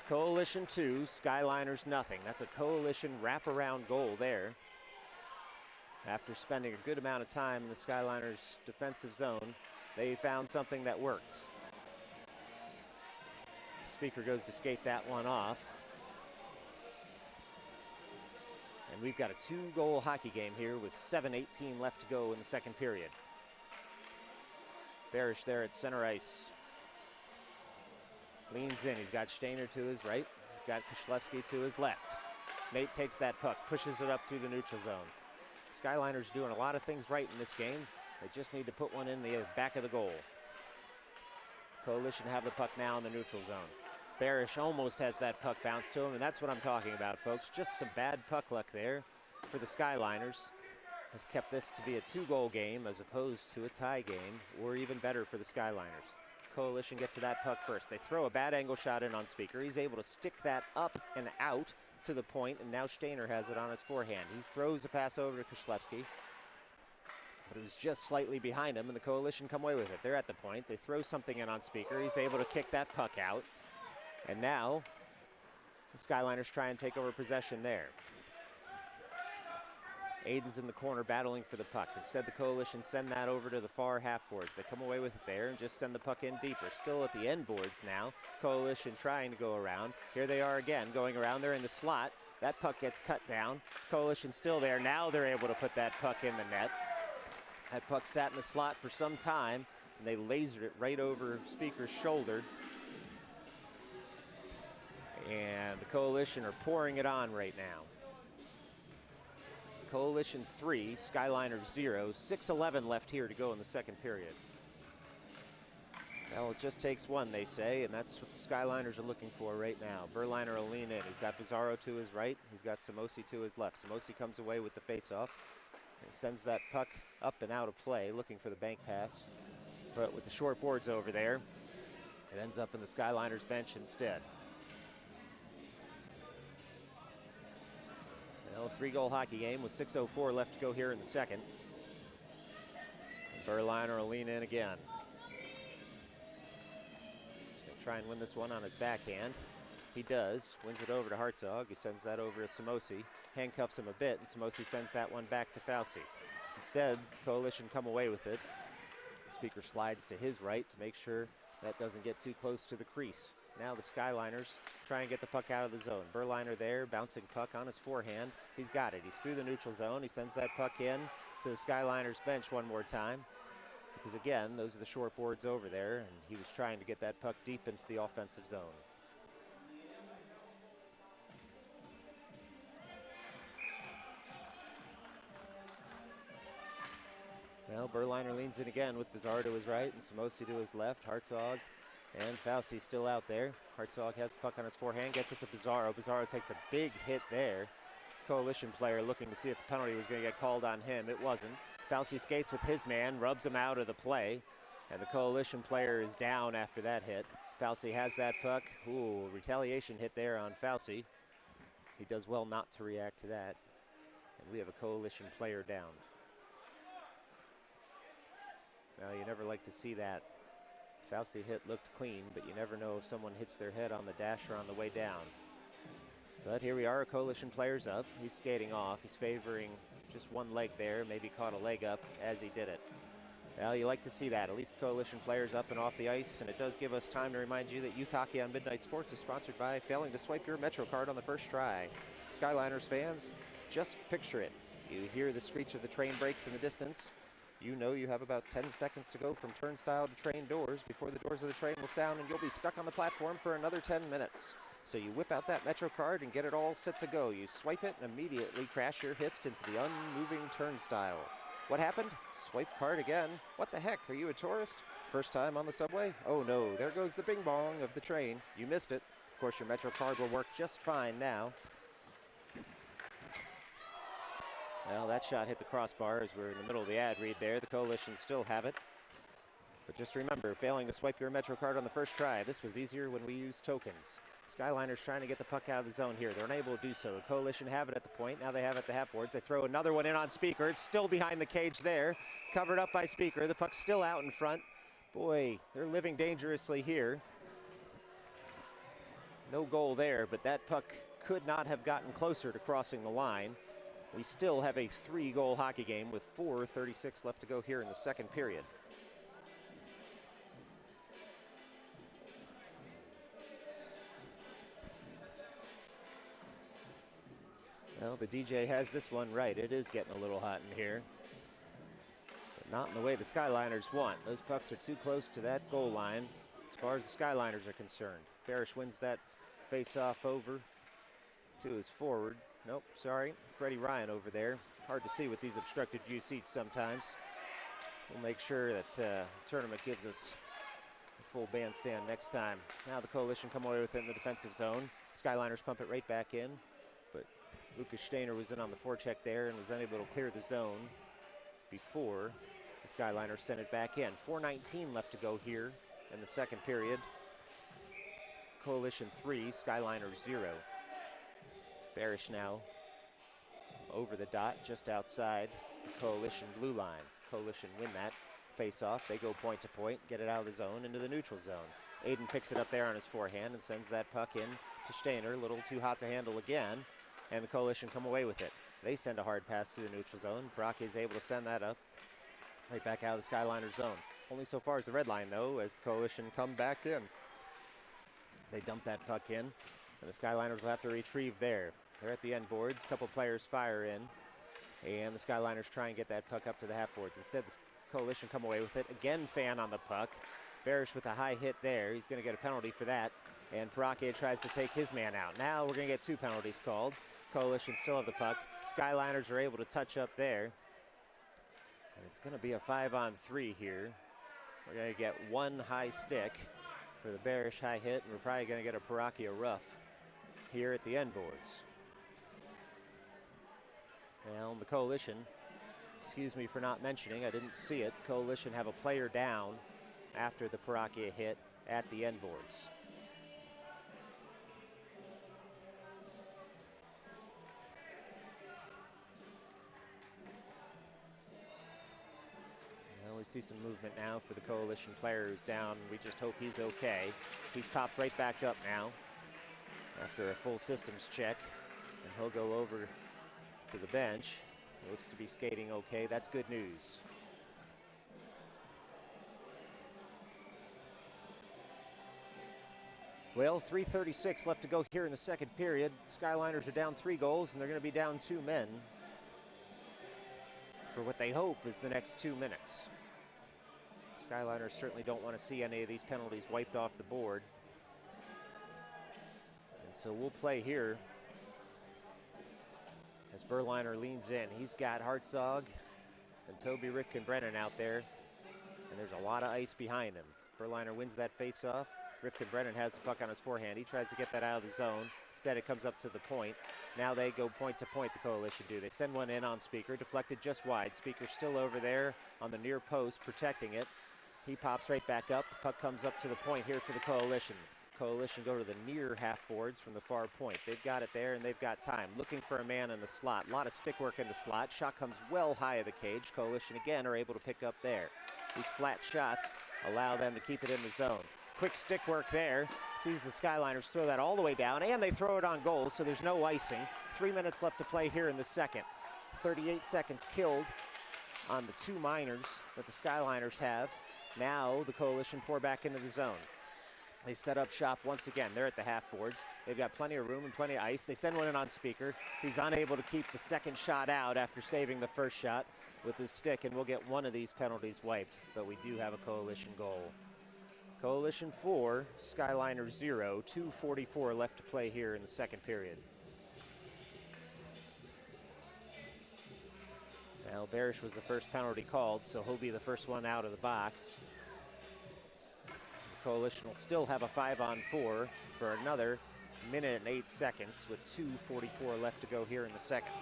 Coalition 2, Skyliners nothing. That's a Coalition wraparound goal there. After spending a good amount of time in the Skyliners defensive zone, they found something that works. Speaker goes to skate that one off. And we've got a 2-goal hockey game here with 7:18 left to go in the second period. Barish there at center ice. Leans in, he's got Stainer to his right. He's got Koslewski to his left. Nate takes that puck, pushes it up through the neutral zone. Skyliners doing a lot of things right in this game. They just need to put one in the back of the goal. Coalition have the puck now in the neutral zone. Barish almost has that puck bounce to him, and that's what I'm talking about, folks. Just some bad puck luck there for the Skyliners. Has kept this to be a 2-goal game as opposed to a tie game, or even better for the Skyliners. Coalition gets to that puck first. They throw a bad angle shot in on Speaker. He's able to stick that up and out to the point, and now Stainer has it on his forehand. He throws a pass over to Koslewski, but it was just slightly behind him, and the Coalition come away with it. They're at the point. They throw something in on Speaker. He's able to kick that puck out. And now, the Skyliners try and take over possession there. Aiden's in the corner battling for the puck. Instead, the Coalition send that over to the far half boards. They come away with it there and just send the puck in deeper. Still at the end boards now. Coalition trying to go around. Here they are again, going around. They're in the slot. That puck gets cut down. Coalition still there. Now they're able to put that puck in the net. That puck sat in the slot for some time, and they lasered it right over Speaker's shoulder. And the Coalition are pouring it on right now. Coalition 3, Skyliners 0. 6:11 left here to go in the second period. Well, it just takes one, they say, and that's what the Skyliners are looking for right now. Berliner will lean in. He's got Pizarro to his right. He's got Samosi to his left. Samosi comes away with the faceoff. He sends that puck up and out of play, looking for the bank pass. But with the short boards over there, it ends up in the Skyliners bench instead. Well, a 3-goal hockey game with 6:04 left to go here in the second. Berliner will lean in again. He's going to try and win this one on his backhand. He does. Wins it over to Hartzog. He sends that over to Samosi. Handcuffs him a bit, and Samosi sends that one back to Fauci. Instead, Coalition come away with it. Speaker slides to his right to make sure that doesn't get too close to the crease. Now the Skyliners try and get the puck out of the zone. Berliner there, bouncing puck on his forehand. He's got it. He's through the neutral zone. He sends that puck in to the Skyliners bench one more time. Because again, those are the short boards over there, and he was trying to get that puck deep into the offensive zone. Well, Berliner leans in again with Bizarre to his right and Samosi to his left. Hartzog and Fauci still out there. Hartzog has the puck on his forehand, gets it to Bizarro. Bizarro takes a big hit there. Coalition player looking to see if a penalty was going to get called on him. It wasn't. Fauci skates with his man, rubs him out of the play, and the Coalition player is down after that hit. Fauci has that puck. Ooh, retaliation hit there on Fauci. He does well not to react to that. And we have a Coalition player down. Well, you never like to see that. Fauci hit looked clean, but you never know if someone hits their head on the dash or on the way down. But here we are, Coalition player's up. He's skating off. He's favoring just one leg there, maybe caught a leg up as he did it. Well, you like to see that. At least the Coalition player's up and off the ice, and it does give us time to remind you that Youth Hockey on Midnight Sports is sponsored by failing to swipe your Metro card on the first try. Skyliners fans, just picture it. You hear the screech of the train brakes in the distance. You know you have about 10 seconds to go from turnstile to train doors before the doors of the train will sound, and you'll be stuck on the platform for another 10 minutes. So you whip out that Metro card and get it all set to go. You swipe it and immediately crash your hips into the unmoving turnstile. What happened? Swipe card again. What the heck? Are you a tourist? First time on the subway? Oh no, there goes the bing bong of the train. You missed it. Of course, your Metro card will work just fine now. Well, that shot hit the crossbar as we're in the middle of the ad read there. The Coalition still have it. But just remember, failing to swipe your Metro card on the first try. This was easier when we used tokens. Skyliners trying to get the puck out of the zone here. They're unable to do so. The Coalition have it at the point. Now they have it at the half boards. They throw another one in on Speaker. It's still behind the cage there. Covered up by Speaker. The puck's still out in front. Boy, they're living dangerously here. No goal there, but that puck could not have gotten closer to crossing the line. We still have a 3-goal hockey game with 4:36 left to go here in the second period. Well, the DJ has this one right. It is getting a little hot in here. But not in the way the Skyliners want. Those pucks are too close to that goal line as far as the Skyliners are concerned. Barish wins that face-off over to his forward. Nope, sorry. Freddie Ryan over there. Hard to see with these obstructed view seats sometimes. We'll make sure that tournament gives us a full bandstand next time. Now the Coalition come away with it in the defensive zone. Skyliners pump it right back in. But Lucas Steiner was in on the forecheck there and was unable to clear the zone before the Skyliners sent it back in. 4:19 left to go here in the second period. Coalition 3, Skyliners 0. Barish now over the dot just outside the Coalition blue line. Coalition win that face-off. They go point to point, get it out of the zone into the neutral zone. Aiden picks it up there on his forehand and sends that puck in to Steiner. A little too hot to handle again, and the Coalition come away with it. They send a hard pass to the neutral zone. Baraki is able to send that up right back out of the Skyliners zone. Only so far as the red line, though, as the Coalition come back in. They dump that puck in, and the Skyliners will have to retrieve there. They're at the end boards. A couple players fire in, and the Skyliners try and get that puck up to the half boards. Instead, the Coalition come away with it. Again, Fan on the puck. Barish with a high hit there. He's going to get a penalty for that, and Parake tries to take his man out. Now we're going to get 2 penalties called. Coalition still have the puck. Skyliners are able to touch up there, and it's going to be a 5-on-3 here. We're going to get 1 high stick for the Barish high hit, and we're probably going to get a Parake rough here at the end boards. Well, the Coalition, excuse me for not mentioning, I didn't see it. Coalition have a player down after the Parake hit at the end boards. Well, we see some movement now for the Coalition player who's down. We just hope he's okay. He's popped right back up now after a full systems check, and he'll go over to the bench. Looks to be skating okay. That's good news. Well, 3:36 left to go here in the second period. Skyliners are down 3 goals, and they're going to be down 2 men for what they hope is the next 2 minutes. Skyliners certainly don't want to see any of these penalties wiped off the board. And so we'll play here as Berliner leans in. He's got Hartzog and Toby Rifkin-Brennan out there, and there's a lot of ice behind him. Berliner wins that face-off. Rifkin-Brennan has the puck on his forehand. He tries to get that out of the zone. Instead, it comes up to the point. Now they go point to point, the Coalition do. They send one in on Speaker, deflected just wide. Speaker still over there on the near post, protecting it. He pops right back up. The puck comes up to the point here for the Coalition. Coalition go to the near half boards from the far point. They've got it there, and they've got time. Looking for a man in the slot. A lot of stick work in the slot. Shot comes well high of the cage. Coalition again are able to pick up there. These flat shots allow them to keep it in the zone. Quick stick work there. Sees the Skyliners throw that all the way down, and they throw it on goal, so there's no icing. 3 minutes left to play here in the second. 38 seconds killed on the 2 minors that the Skyliners have. Now the Coalition pour back into the zone. They set up shop once again. They're at the half boards. They've got plenty of room and plenty of ice. They send one in on Speaker. He's unable to keep the second shot out after saving the first shot with his stick, and we'll get one of these penalties wiped, but we do have a Coalition goal. Coalition 4, Skyliners 0, 2:44 left to play here in the second period. Now, Barish was the first penalty called, so he'll be the first one out of the box. The Coalition will still have a 5-on-4 for another minute and 8 seconds with 2:44 left to go here in the second.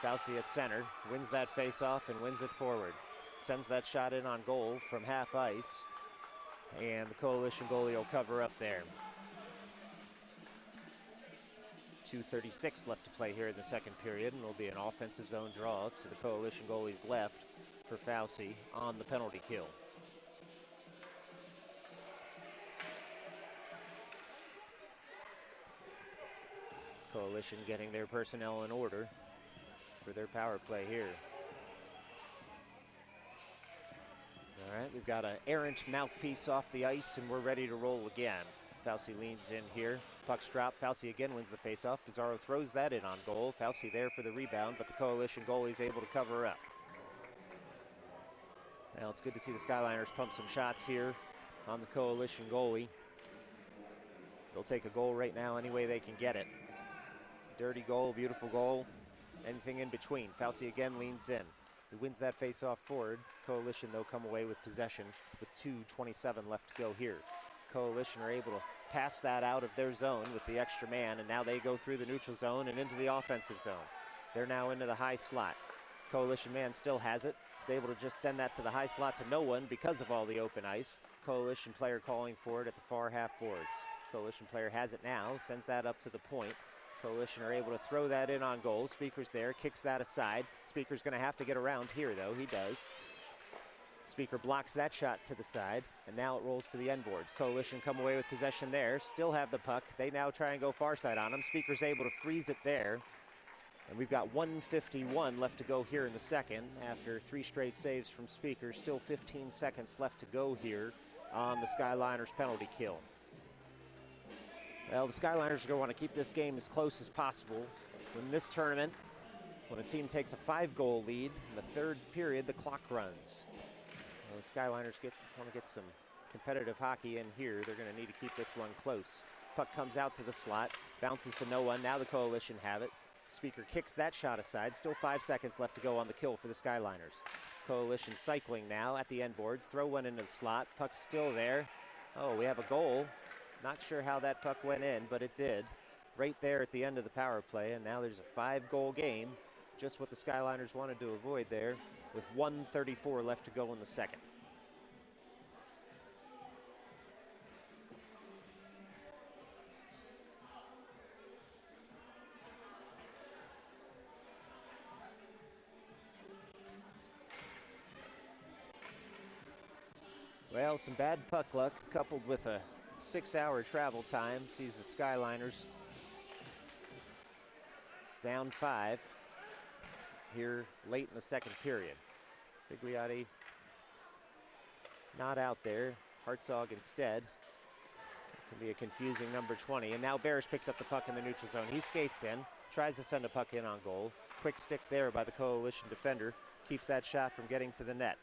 Fauci at center, wins that face-off and wins it forward. Sends that shot in on goal from half ice. And the Coalition goalie will cover up there. 2:36 left to play here in the second period, and it'll be an offensive zone draw to the Coalition goalie's left for Fauci on the penalty kill. Coalition getting their personnel in order for their power play here. All right, we've got an errant mouthpiece off the ice, and we're ready to roll again. Fauci leans in here. Puck's dropped. Fauci again wins the faceoff. Pizarro throws that in on goal. Fauci there for the rebound, but the Coalition goalie is able to cover up. Now it's good to see the Skyliners pump some shots here on the Coalition goalie. They'll take a goal right now any way they can get it. Dirty goal, beautiful goal, anything in between. Fauci again leans in. He wins that face-off forward. Coalition, though, come away with possession with 2:27 left to go here. Coalition are able to pass that out of their zone with the extra man, and now they go through the neutral zone and into the offensive zone. They're now into the high slot. Coalition man still has it. Is able to just send that to the high slot to no one because of all the open ice. Coalition player calling for it at the far half boards. Coalition player has it now, sends that up to the point. Coalition are able to throw that in on goal. Speaker's there, kicks that aside. Speaker's going to have to get around here, though. He does. Speaker blocks that shot to the side, and now it rolls to the end boards. Coalition come away with possession there, still have the puck. They now try and go far side on him. Speaker's able to freeze it there. And we've got 1:51 left to go here in the second. After 3 straight saves from Speaker, still 15 seconds left to go here on the Skyliners penalty kill. Well, the Skyliners are going to want to keep this game as close as possible. In this tournament, when a team takes a 5-goal lead in the third period, the clock runs. Well, the Skyliners want to get some competitive hockey in here. They're going to need to keep this one close. Puck comes out to the slot, bounces to no one. Now the Coalition have it. Speaker kicks that shot aside. Still 5 seconds left to go on the kill for the Skyliners. Coalition cycling now at the end boards. Throw one into the slot. Puck's still there. Oh, we have a goal. Not sure how that puck went in, but it did. Right there at the end of the power play, and now there's a 5-goal game. Just what the Skyliners wanted to avoid there, with 1:34 left to go in the second. Well, some bad puck luck coupled with a 6-hour travel time sees the Skyliners down 5 here late in the second period. Bigliotti not out there. Hartzog instead. It can be a confusing number 20. And now Barish picks up the puck in the neutral zone. He skates in, tries to send a puck in on goal. Quick stick there by the Coalition defender. Keeps that shot from getting to the net.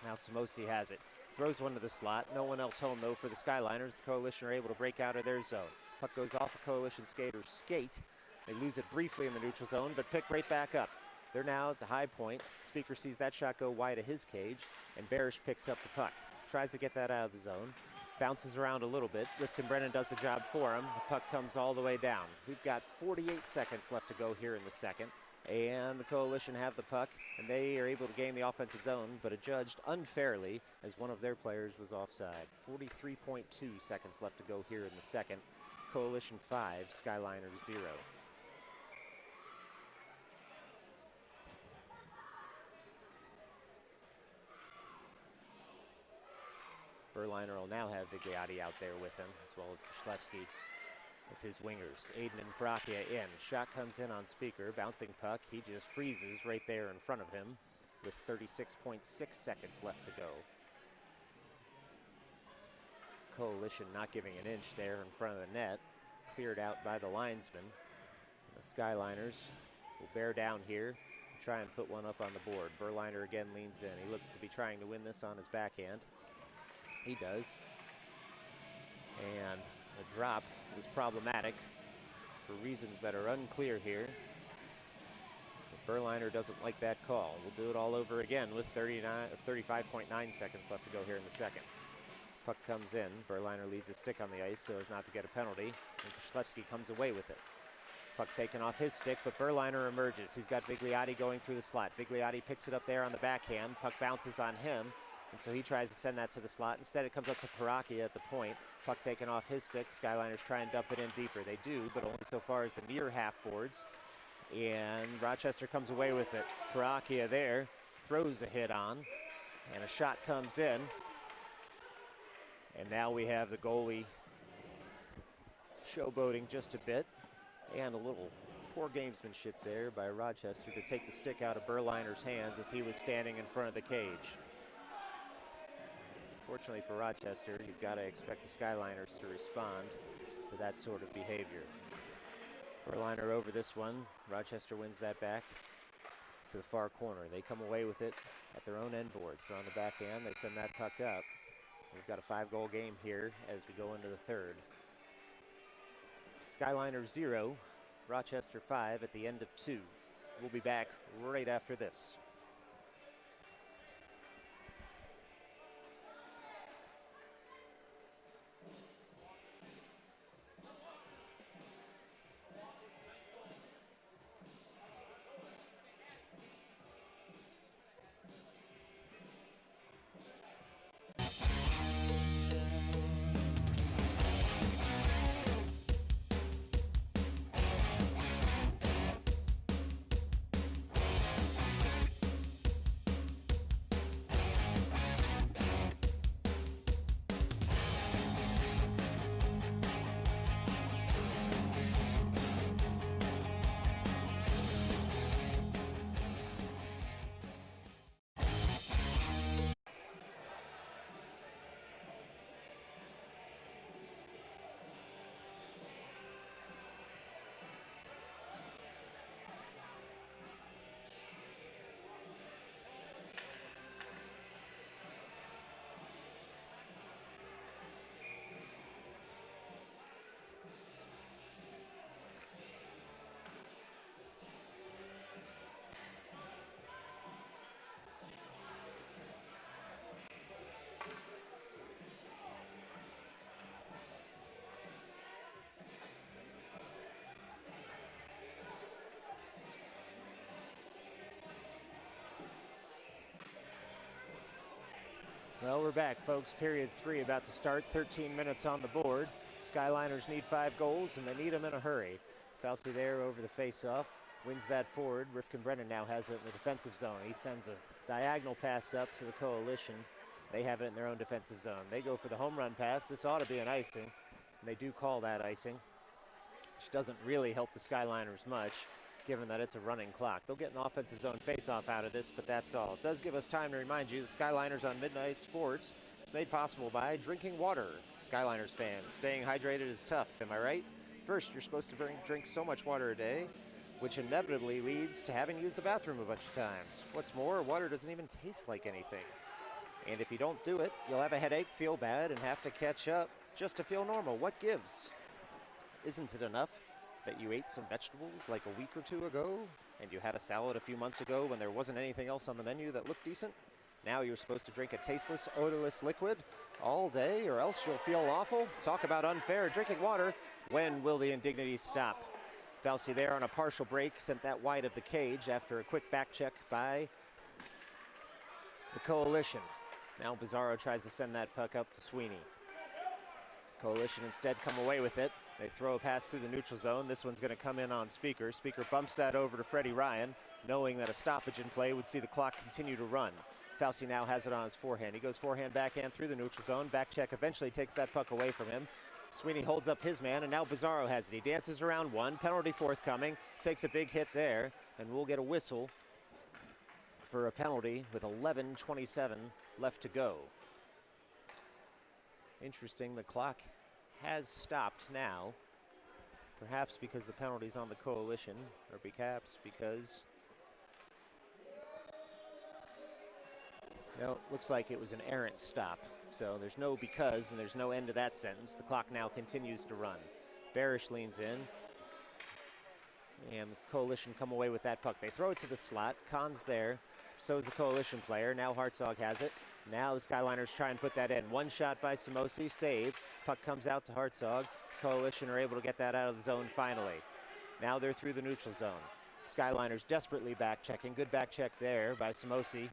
Now Samosi has it. Throws one to the slot. No one else home, though, for the Skyliners. The Coalition are able to break out of their zone. Puck goes off a Coalition skater's skate. They lose it briefly in the neutral zone, but pick right back up. They're now at the high point. Speaker sees that shot go wide of his cage, and Barish picks up the puck. Tries to get that out of the zone. Bounces around a little bit. Rifkin Brennan does the job for him. The puck comes all the way down. We've got 48 seconds left to go here in the second. And the Coalition have the puck, and they are able to gain the offensive zone, but adjudged unfairly as one of their players was offside. 43.2 seconds left to go here in the second. Coalition 5, Skyliners 0. Berliner will now have Vigliotti out there with him, as well as Kishlevsky as his wingers. Aiden and Parachia in. Shot comes in on Speaker. Bouncing puck. He just freezes right there in front of him with 36.6 seconds left to go. Coalition not giving an inch there in front of the net. Cleared out by the linesman. The Skyliners will bear down here. Try and put one up on the board. Berliner again leans in. He looks to be trying to win this on his backhand. He does. And the drop was problematic for reasons that are unclear here. But Berliner doesn't like that call. We'll do it all over again with 35.9 seconds left to go here in the second. Puck comes in. Berliner leaves his stick on the ice so as not to get a penalty. And Kishlevsky comes away with it. Puck taken off his stick, but Berliner emerges. He's got Vigliotti going through the slot. Vigliotti picks it up there on the backhand. Puck bounces on him, and so he tries to send that to the slot. Instead, it comes up to Paracchia at the point. Puck taken off his stick. Skyliners try and dump it in deeper. They do, but only so far as the near half boards. And Rochester comes away with it. Paracchia there throws a hit on, and a shot comes in. And now we have the goalie showboating just a bit, and a little poor gamesmanship there by Rochester to take the stick out of Berliner's hands as he was standing in front of the cage. Fortunately for Rochester, you've got to expect the Skyliners to respond to that sort of behavior. Berliner over this one. Rochester wins that back to the far corner. They come away with it at their own end board. So on the backhand, they send that puck up. We've got a 5-goal game here as we go into the third. Skyliners 0, Rochester 5 at the end of 2. We'll be back right after this. Well, we're back, folks. Period 3 about to start. 13 minutes on the board. Skyliners need 5 goals, and they need them in a hurry. Fauci there over the face-off. Wins that forward. Rifkin Brennan now has it in the defensive zone. He sends a diagonal pass up to the Coalition. They have it in their own defensive zone. They go for the home run pass. This ought to be an icing, and they do call that icing, which doesn't really help the Skyliners much, given that it's a running clock. They'll get an offensive zone face-off out of this, but that's all. It does give us time to remind you that Skyliners on Midnight Sports is made possible by drinking water. Skyliners fans, staying hydrated is tough, am I right? First, you're supposed to drink so much water a day, which inevitably leads to having used the bathroom a bunch of times. What's more, water doesn't even taste like anything. And if you don't do it, you'll have a headache, feel bad, and have to catch up just to feel normal. What gives? Isn't it enough that you ate some vegetables like a week or two ago, and you had a salad a few months ago when there wasn't anything else on the menu that looked decent? Now you're supposed to drink a tasteless, odorless liquid all day, or else you'll feel awful? Talk about unfair. Drinking water. When will the indignities stop? Fauci there on a partial break sent that wide of the cage after a quick back check by the Coalition. Now Bizarro tries to send that puck up to Sweeney. Coalition instead come away with it. They throw a pass through the neutral zone. This one's going to come in on Speaker. Speaker bumps that over to Freddie Ryan, knowing that a stoppage in play would see the clock continue to run. Fauci now has it on his forehand. He goes forehand, backhand through the neutral zone. Back check eventually takes that puck away from him. Sweeney holds up his man, and now Bizarro has it. He dances around one. Penalty forthcoming. Takes a big hit there, and we'll get a whistle for a penalty with 11:27 left to go. Interesting, the clock has stopped now, perhaps because the penalty's on the Coalition, or perhaps because, no, looks like it was an errant stop. So there's no because, and there's no end to that sentence. The clock now continues to run. Barish leans in, and the Coalition come away with that puck. They throw it to the slot. Kahn's there, so is the Coalition player. Now Hartzog has it. Now the Skyliners try and put that in. One shot by Samosi, save. Puck comes out to Hartzog. Coalition are able to get that out of the zone finally. Now they're through the neutral zone. Skyliners desperately back checking. Good back check there by Samosi.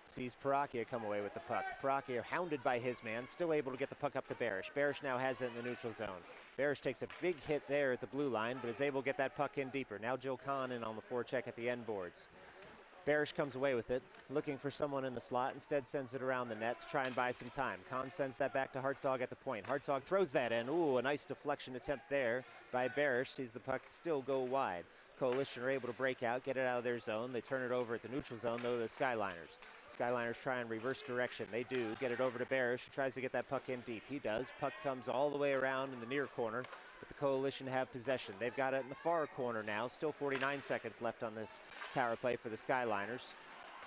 Sees Parakia come away with the puck. Parakia hounded by his man, still able to get the puck up to Barish. Barish now has it in the neutral zone. Barish takes a big hit there at the blue line, but is able to get that puck in deeper. Now Joe Kahn in on the forecheck at the end boards. Barish comes away with it, looking for someone in the slot. Instead sends it around the net to try and buy some time. Kahn sends that back to Hartzog at the point. Hartzog throws that in. Ooh, a nice deflection attempt there by Barish. Sees the puck still go wide. Coalition are able to break out, get it out of their zone. They turn it over at the neutral zone, though, the Skyliners. Skyliners try and reverse direction. They do. Get it over to Barish, who tries to get that puck in deep. He does. Puck comes all the way around in the near corner, but the Coalition have possession. They've got it in the far corner now. Still 49 seconds left on this power play for the Skyliners.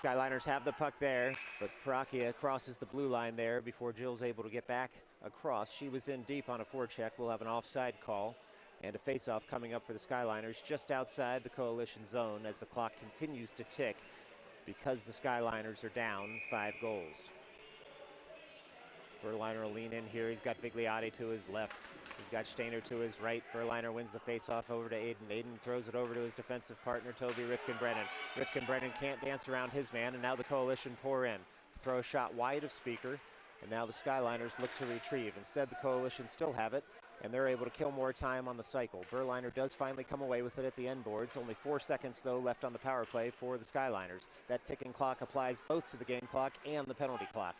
Skyliners have the puck there, but Parakia crosses the blue line there before Jill's able to get back across. She was in deep on a forecheck. We'll have an offside call. And a face-off coming up for the Skyliners just outside the Coalition zone as the clock continues to tick because the Skyliners are down 5 goals. Berliner will lean in here. He's got Vigliotti to his left. He's got Stainer to his right. Berliner wins the face-off over to Aiden. Aiden throws it over to his defensive partner, Toby Rifkin-Brennan. Rifkin-Brennan can't dance around his man, and now the Coalition pour in. Throw a shot wide of Speaker, and now the Skyliners look to retrieve. Instead, the Coalition still have it, and they're able to kill more time on the cycle. Berliner does finally come away with it at the end boards. Only 4 seconds, though, left on the power play for the Skyliners. That ticking clock applies both to the game clock and the penalty clock.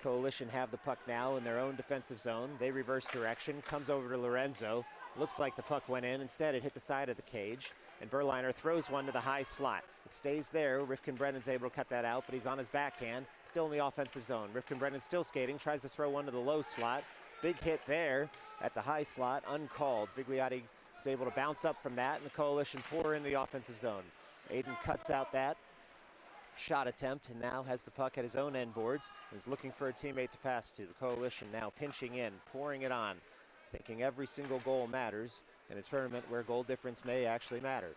Coalition have the puck now in their own defensive zone. They reverse direction, comes over to Lorenzo. Looks like the puck went in. Instead, it hit the side of the cage, and Berliner throws one to the high slot. It stays there. Rifkin-Brennan's able to cut that out, but he's on his backhand, still in the offensive zone. Rifkin-Brennan still skating, tries to throw one to the low slot. Big hit there at the high slot, uncalled. Vigliotti is able to bounce up from that, and the Coalition pour in the offensive zone. Aiden cuts out that shot attempt and now has the puck at his own end boards and is looking for a teammate to pass to. The Coalition now pinching in, pouring it on, thinking every single goal matters in a tournament where goal difference may actually matter.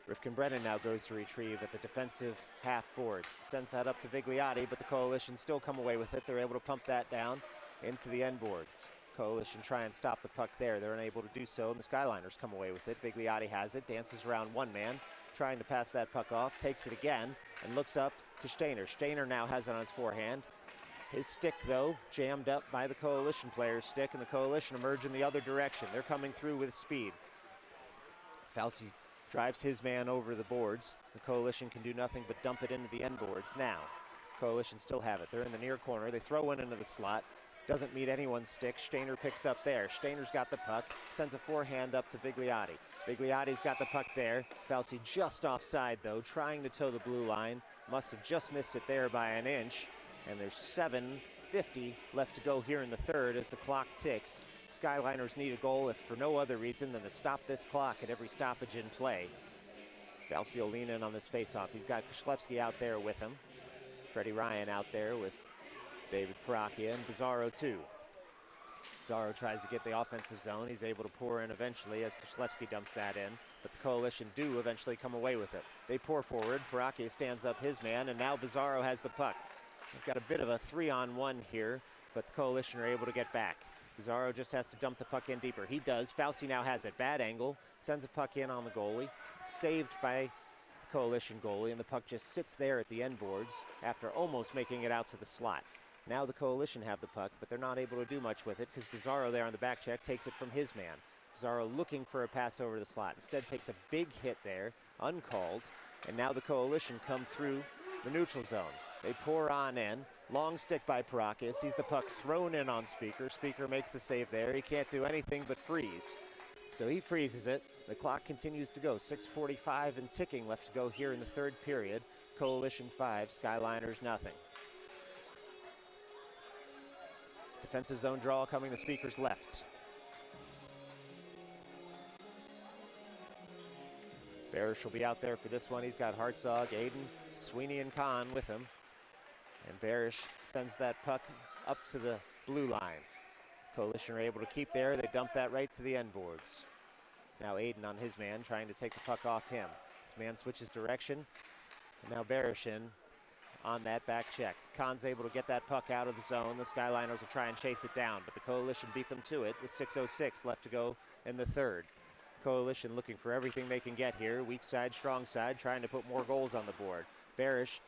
Rifkin-Brennan now goes to retrieve at the defensive half boards. Sends that up to Vigliotti, but the Coalition still come away with it. They're able to pump that down into the end boards. Coalition try and stop the puck there. They're unable to do so, and the Skyliners come away with it. Vigliotti has it, dances around one man, trying to pass that puck off, takes it again, and looks up to Stainer. Stainer now has it on his forehand. His stick, though, jammed up by the Coalition player's stick, and the Coalition emerge in the other direction. They're coming through with speed. Falsi drives his man over the boards. The Coalition can do nothing but dump it into the end boards now. Coalition still have it. They're in the near corner. They throw one into the slot. Doesn't meet anyone's stick. Stainer picks up there. Stainer's got the puck. Sends a forehand up to Vigliotti. Vigliotti's got the puck there. Falsi just offside, though, trying to toe the blue line. Must have just missed it there by an inch. And there's 7:50 left to go here in the third as the clock ticks. Skyliners need a goal, if for no other reason than to stop this clock at every stoppage in play. Falsi will lean in on this faceoff. He's got Koslevsky out there with him. Freddie Ryan out there with David Parakia and Bizarro too. Bizarro tries to get the offensive zone. He's able to pour in eventually as Koslevsky dumps that in, but the Coalition do eventually come away with it. They pour forward. Parakia stands up his man, and now Bizarro has the puck. They've got a bit of a 3-on-1 here, but the Coalition are able to get back. Bizarro just has to dump the puck in deeper. He does. Falsi now has it. Bad angle. Sends a puck in on the goalie. Saved by the Coalition goalie, and the puck just sits there at the end boards after almost making it out to the slot. Now the Coalition have the puck, but they're not able to do much with it because Bizarro there on the back check takes it from his man. Bizarro looking for a pass over the slot. Instead takes a big hit there, uncalled, and now the Coalition come through the neutral zone. They pour on in. Long stick by Parakia. Sees the puck thrown in on Speaker. Speaker makes the save there. He can't do anything but freeze. So he freezes it. The clock continues to go. 6:45 and ticking left to go here in the third period. Coalition 5, Skyliners nothing. Defensive zone draw coming to Speaker's left. Barish will be out there for this one. He's got Hartzog, Aiden, Sweeney, and Kahn with him. And Barish sends that puck up to the blue line. Coalition are able to keep there. They dump that right to the end boards. Now Aiden on his man, trying to take the puck off him. This man switches direction. And now Barish in on that back check. Kahn's able to get that puck out of the zone. The Skyliners will try and chase it down, but the Coalition beat them to it with 6:06 left to go in the third. Coalition looking for everything they can get here. Weak side, strong side, trying to put more goals on the board. Barish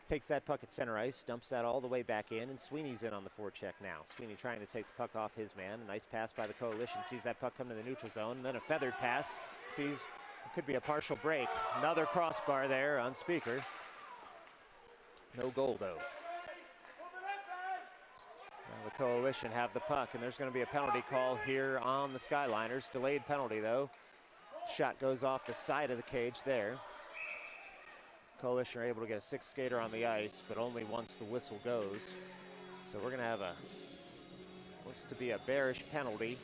takes that puck at center ice, dumps that all the way back in, and Sweeney's in on the forecheck now. Sweeney trying to take the puck off his man. A nice pass by the Coalition. Sees that puck come to the neutral zone, and then a feathered pass. Sees it could be a partial break. Another crossbar there on Speaker. No goal, though. Now the Coalition have the puck, and there's going to be a penalty call here on the Skyliners. Delayed penalty, though. Shot goes off the side of the cage there. Coalition are able to get a sixth skater on the ice, but only once the whistle goes. So we're going to have looks to be a bearish penalty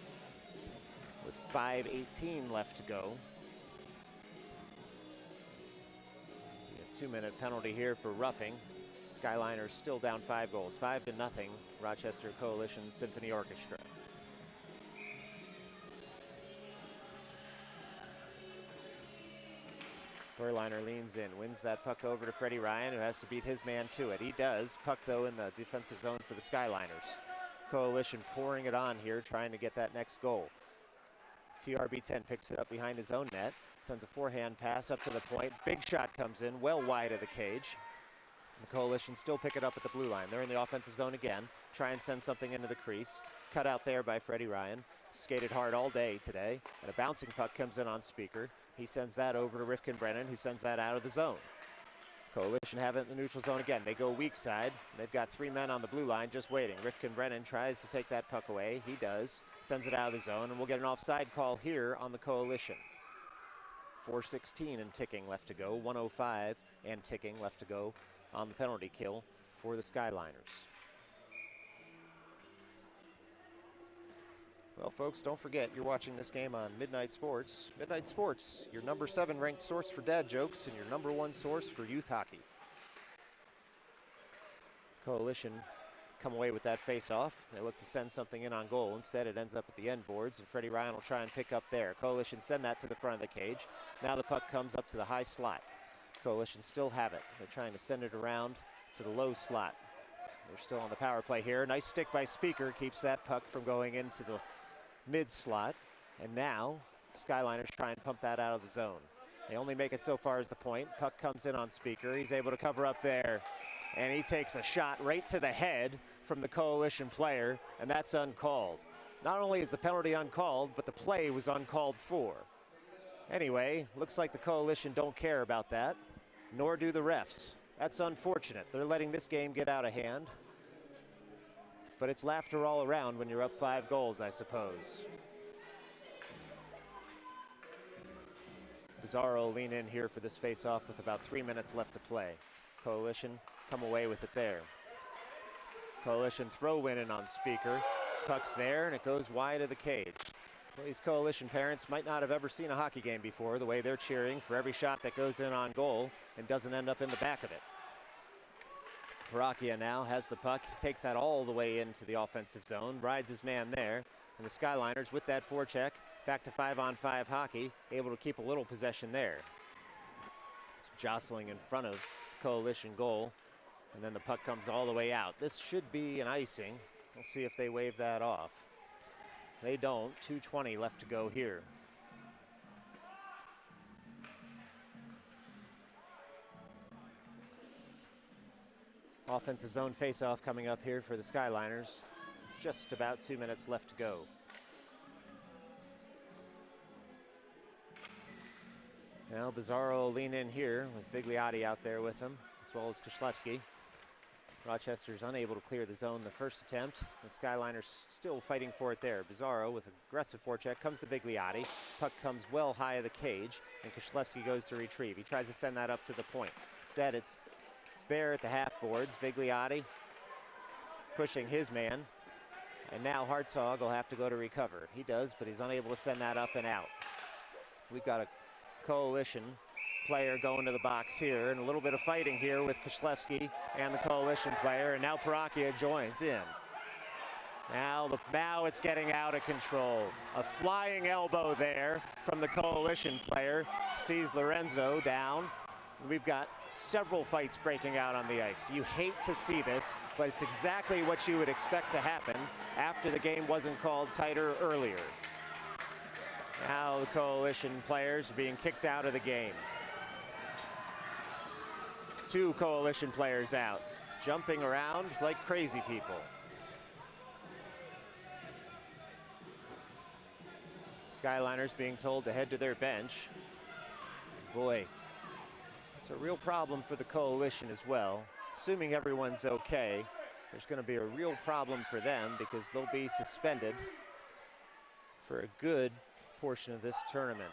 with 5:18 left to go. A 2-minute penalty here for roughing. Skyliners still down 5 goals, 5-0. Rochester Coalition Symphony Orchestra. Storyline leans in, wins that puck over to Freddie Ryan, who has to beat his man to it. He does. Puck, though, in the defensive zone for the Skyliners. Coalition pouring it on here, trying to get that next goal. TRB-10 picks it up behind his own net, sends a forehand pass up to the point. Big shot comes in, well wide of the cage. The Coalition still pick it up at the blue line. They're in the offensive zone again. Try and send something into the crease. Cut out there by Freddie Ryan. Skated hard all day today. And a bouncing puck comes in on Speaker. He sends that over to Rifkin Brennan, who sends that out of the zone. Coalition have it in the neutral zone again. They go weak side. They've got 3 men on the blue line just waiting. Rifkin Brennan tries to take that puck away. He does. Sends it out of the zone, and we'll get an offside call here on the Coalition. 4:16 and ticking left to go. 1:05 and ticking left to go on the penalty kill for the Skyliners. Well, folks, don't forget, you're watching this game on Midnight Sports. Midnight Sports, your number 7 ranked source for dad jokes and your number 1 source for youth hockey. Coalition come away with that face-off. They look to send something in on goal. Instead, it ends up at the end boards, and Freddie Ryan will try and pick up there. Coalition send that to the front of the cage. Now the puck comes up to the high slot. Coalition still have it. They're trying to send it around to the low slot. They're still on the power play here. Nice stick by Speaker, keeps that puck from going into the mid slot. And now Skyliners try and pump that out of the zone. They only make it so far as the point. Puck comes in on Speaker. He's able to cover up there, and he takes a shot right to the head from the Coalition player, and that's uncalled. Not only is the penalty uncalled, but the play was uncalled for. Anyway, looks like the Coalition don't care about that, nor do the refs. That's unfortunate. They're letting this game get out of hand. But it's laughter all around when you're up 5 goals, I suppose. Bizarro lean in here for this face-off with about 3 minutes left to play. Coalition come away with it there. Coalition throw in on Speaker. Puck's there, and it goes wide of the cage. Well, these Coalition parents might not have ever seen a hockey game before, the way they're cheering for every shot that goes in on goal and doesn't end up in the back of it. Parachia now has the puck, takes that all the way into the offensive zone, rides his man there, and the Skyliners with that forecheck, back to 5-on-5 hockey, able to keep a little possession there. Some jostling in front of Coalition goal, and then the puck comes all the way out. This should be an icing. We'll see if they wave that off. They don't. 2:20 left to go here. Offensive zone faceoff coming up here for the Skyliners. Just about 2 minutes left to go. Now Bizarro will lean in here with Vigliotti out there with him, as well as Kishlevsky. Rochester's unable to clear the zone the first attempt. The Skyliners still fighting for it there. Bizarro with aggressive forecheck comes to Vigliotti. Puck comes well high of the cage, and Kishlevsky goes to retrieve. He tries to send that up to the point. Instead, it's there at the half boards. Vigliotti pushing his man, and now Hartzog will have to go to recover. He does, but he's unable to send that up and out. We've got a Coalition player going to the box here, and a little bit of fighting here with Kishlevsky and the Coalition player, and now Parachia joins in. Now it's getting out of control. A flying elbow there from the Coalition player, sees Lorenzo down. We've got several fights breaking out on the ice. You hate to see this, but it's exactly what you would expect to happen after the game wasn't called tighter earlier. Now the Coalition players are being kicked out of the game. 2 Coalition players out, jumping around like crazy people. Skyliners being told to head to their bench. Boy, it's a real problem for the Coalition as well. Assuming everyone's okay, there's going to be a real problem for them because they'll be suspended for a good portion of this tournament.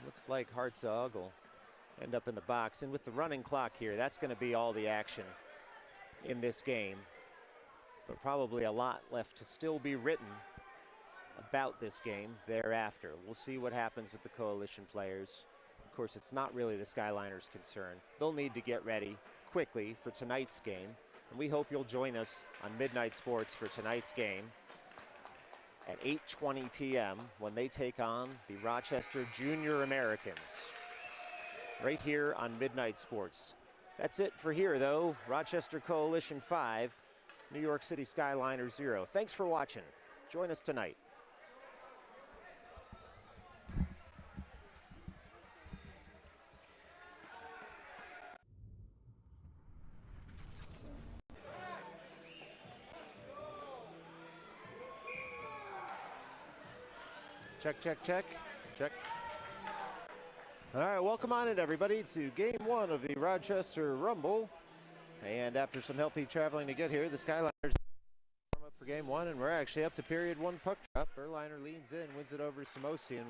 Looks like Hartzog will end up in the box, and with the running clock here, that's going to be all the action in this game. But probably a lot left to still be written about this game thereafter. We'll see what happens with the Coalition players. Of course, it's not really the Skyliners' concern. They'll need to get ready quickly for tonight's game, and we hope you'll join us on Midnight Sports for tonight's game at 8:20 p.m. when they take on the Rochester Junior Americans right here on Midnight Sports. That's it for here, though. Rochester Coalition 5, New York City Skyliners 0. Thanks for watching. Join us tonight. Check, check, check, check. All right, welcome on in, everybody, to game 1 of the Rochester Rumble. And after some healthy traveling to get here, the Skyliners warm up for game 1, and we're actually up to period 1 puck drop. Berliner leans in, wins it over Samosi, and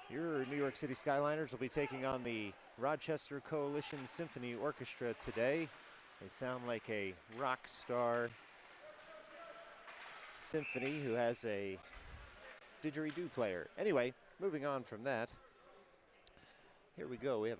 your New York City Skyliners will be taking on the Rochester Coalition Symphony Orchestra today. They sound like a rock star symphony who has a didgeridoo player. Anyway, moving on from that, here we go. We have a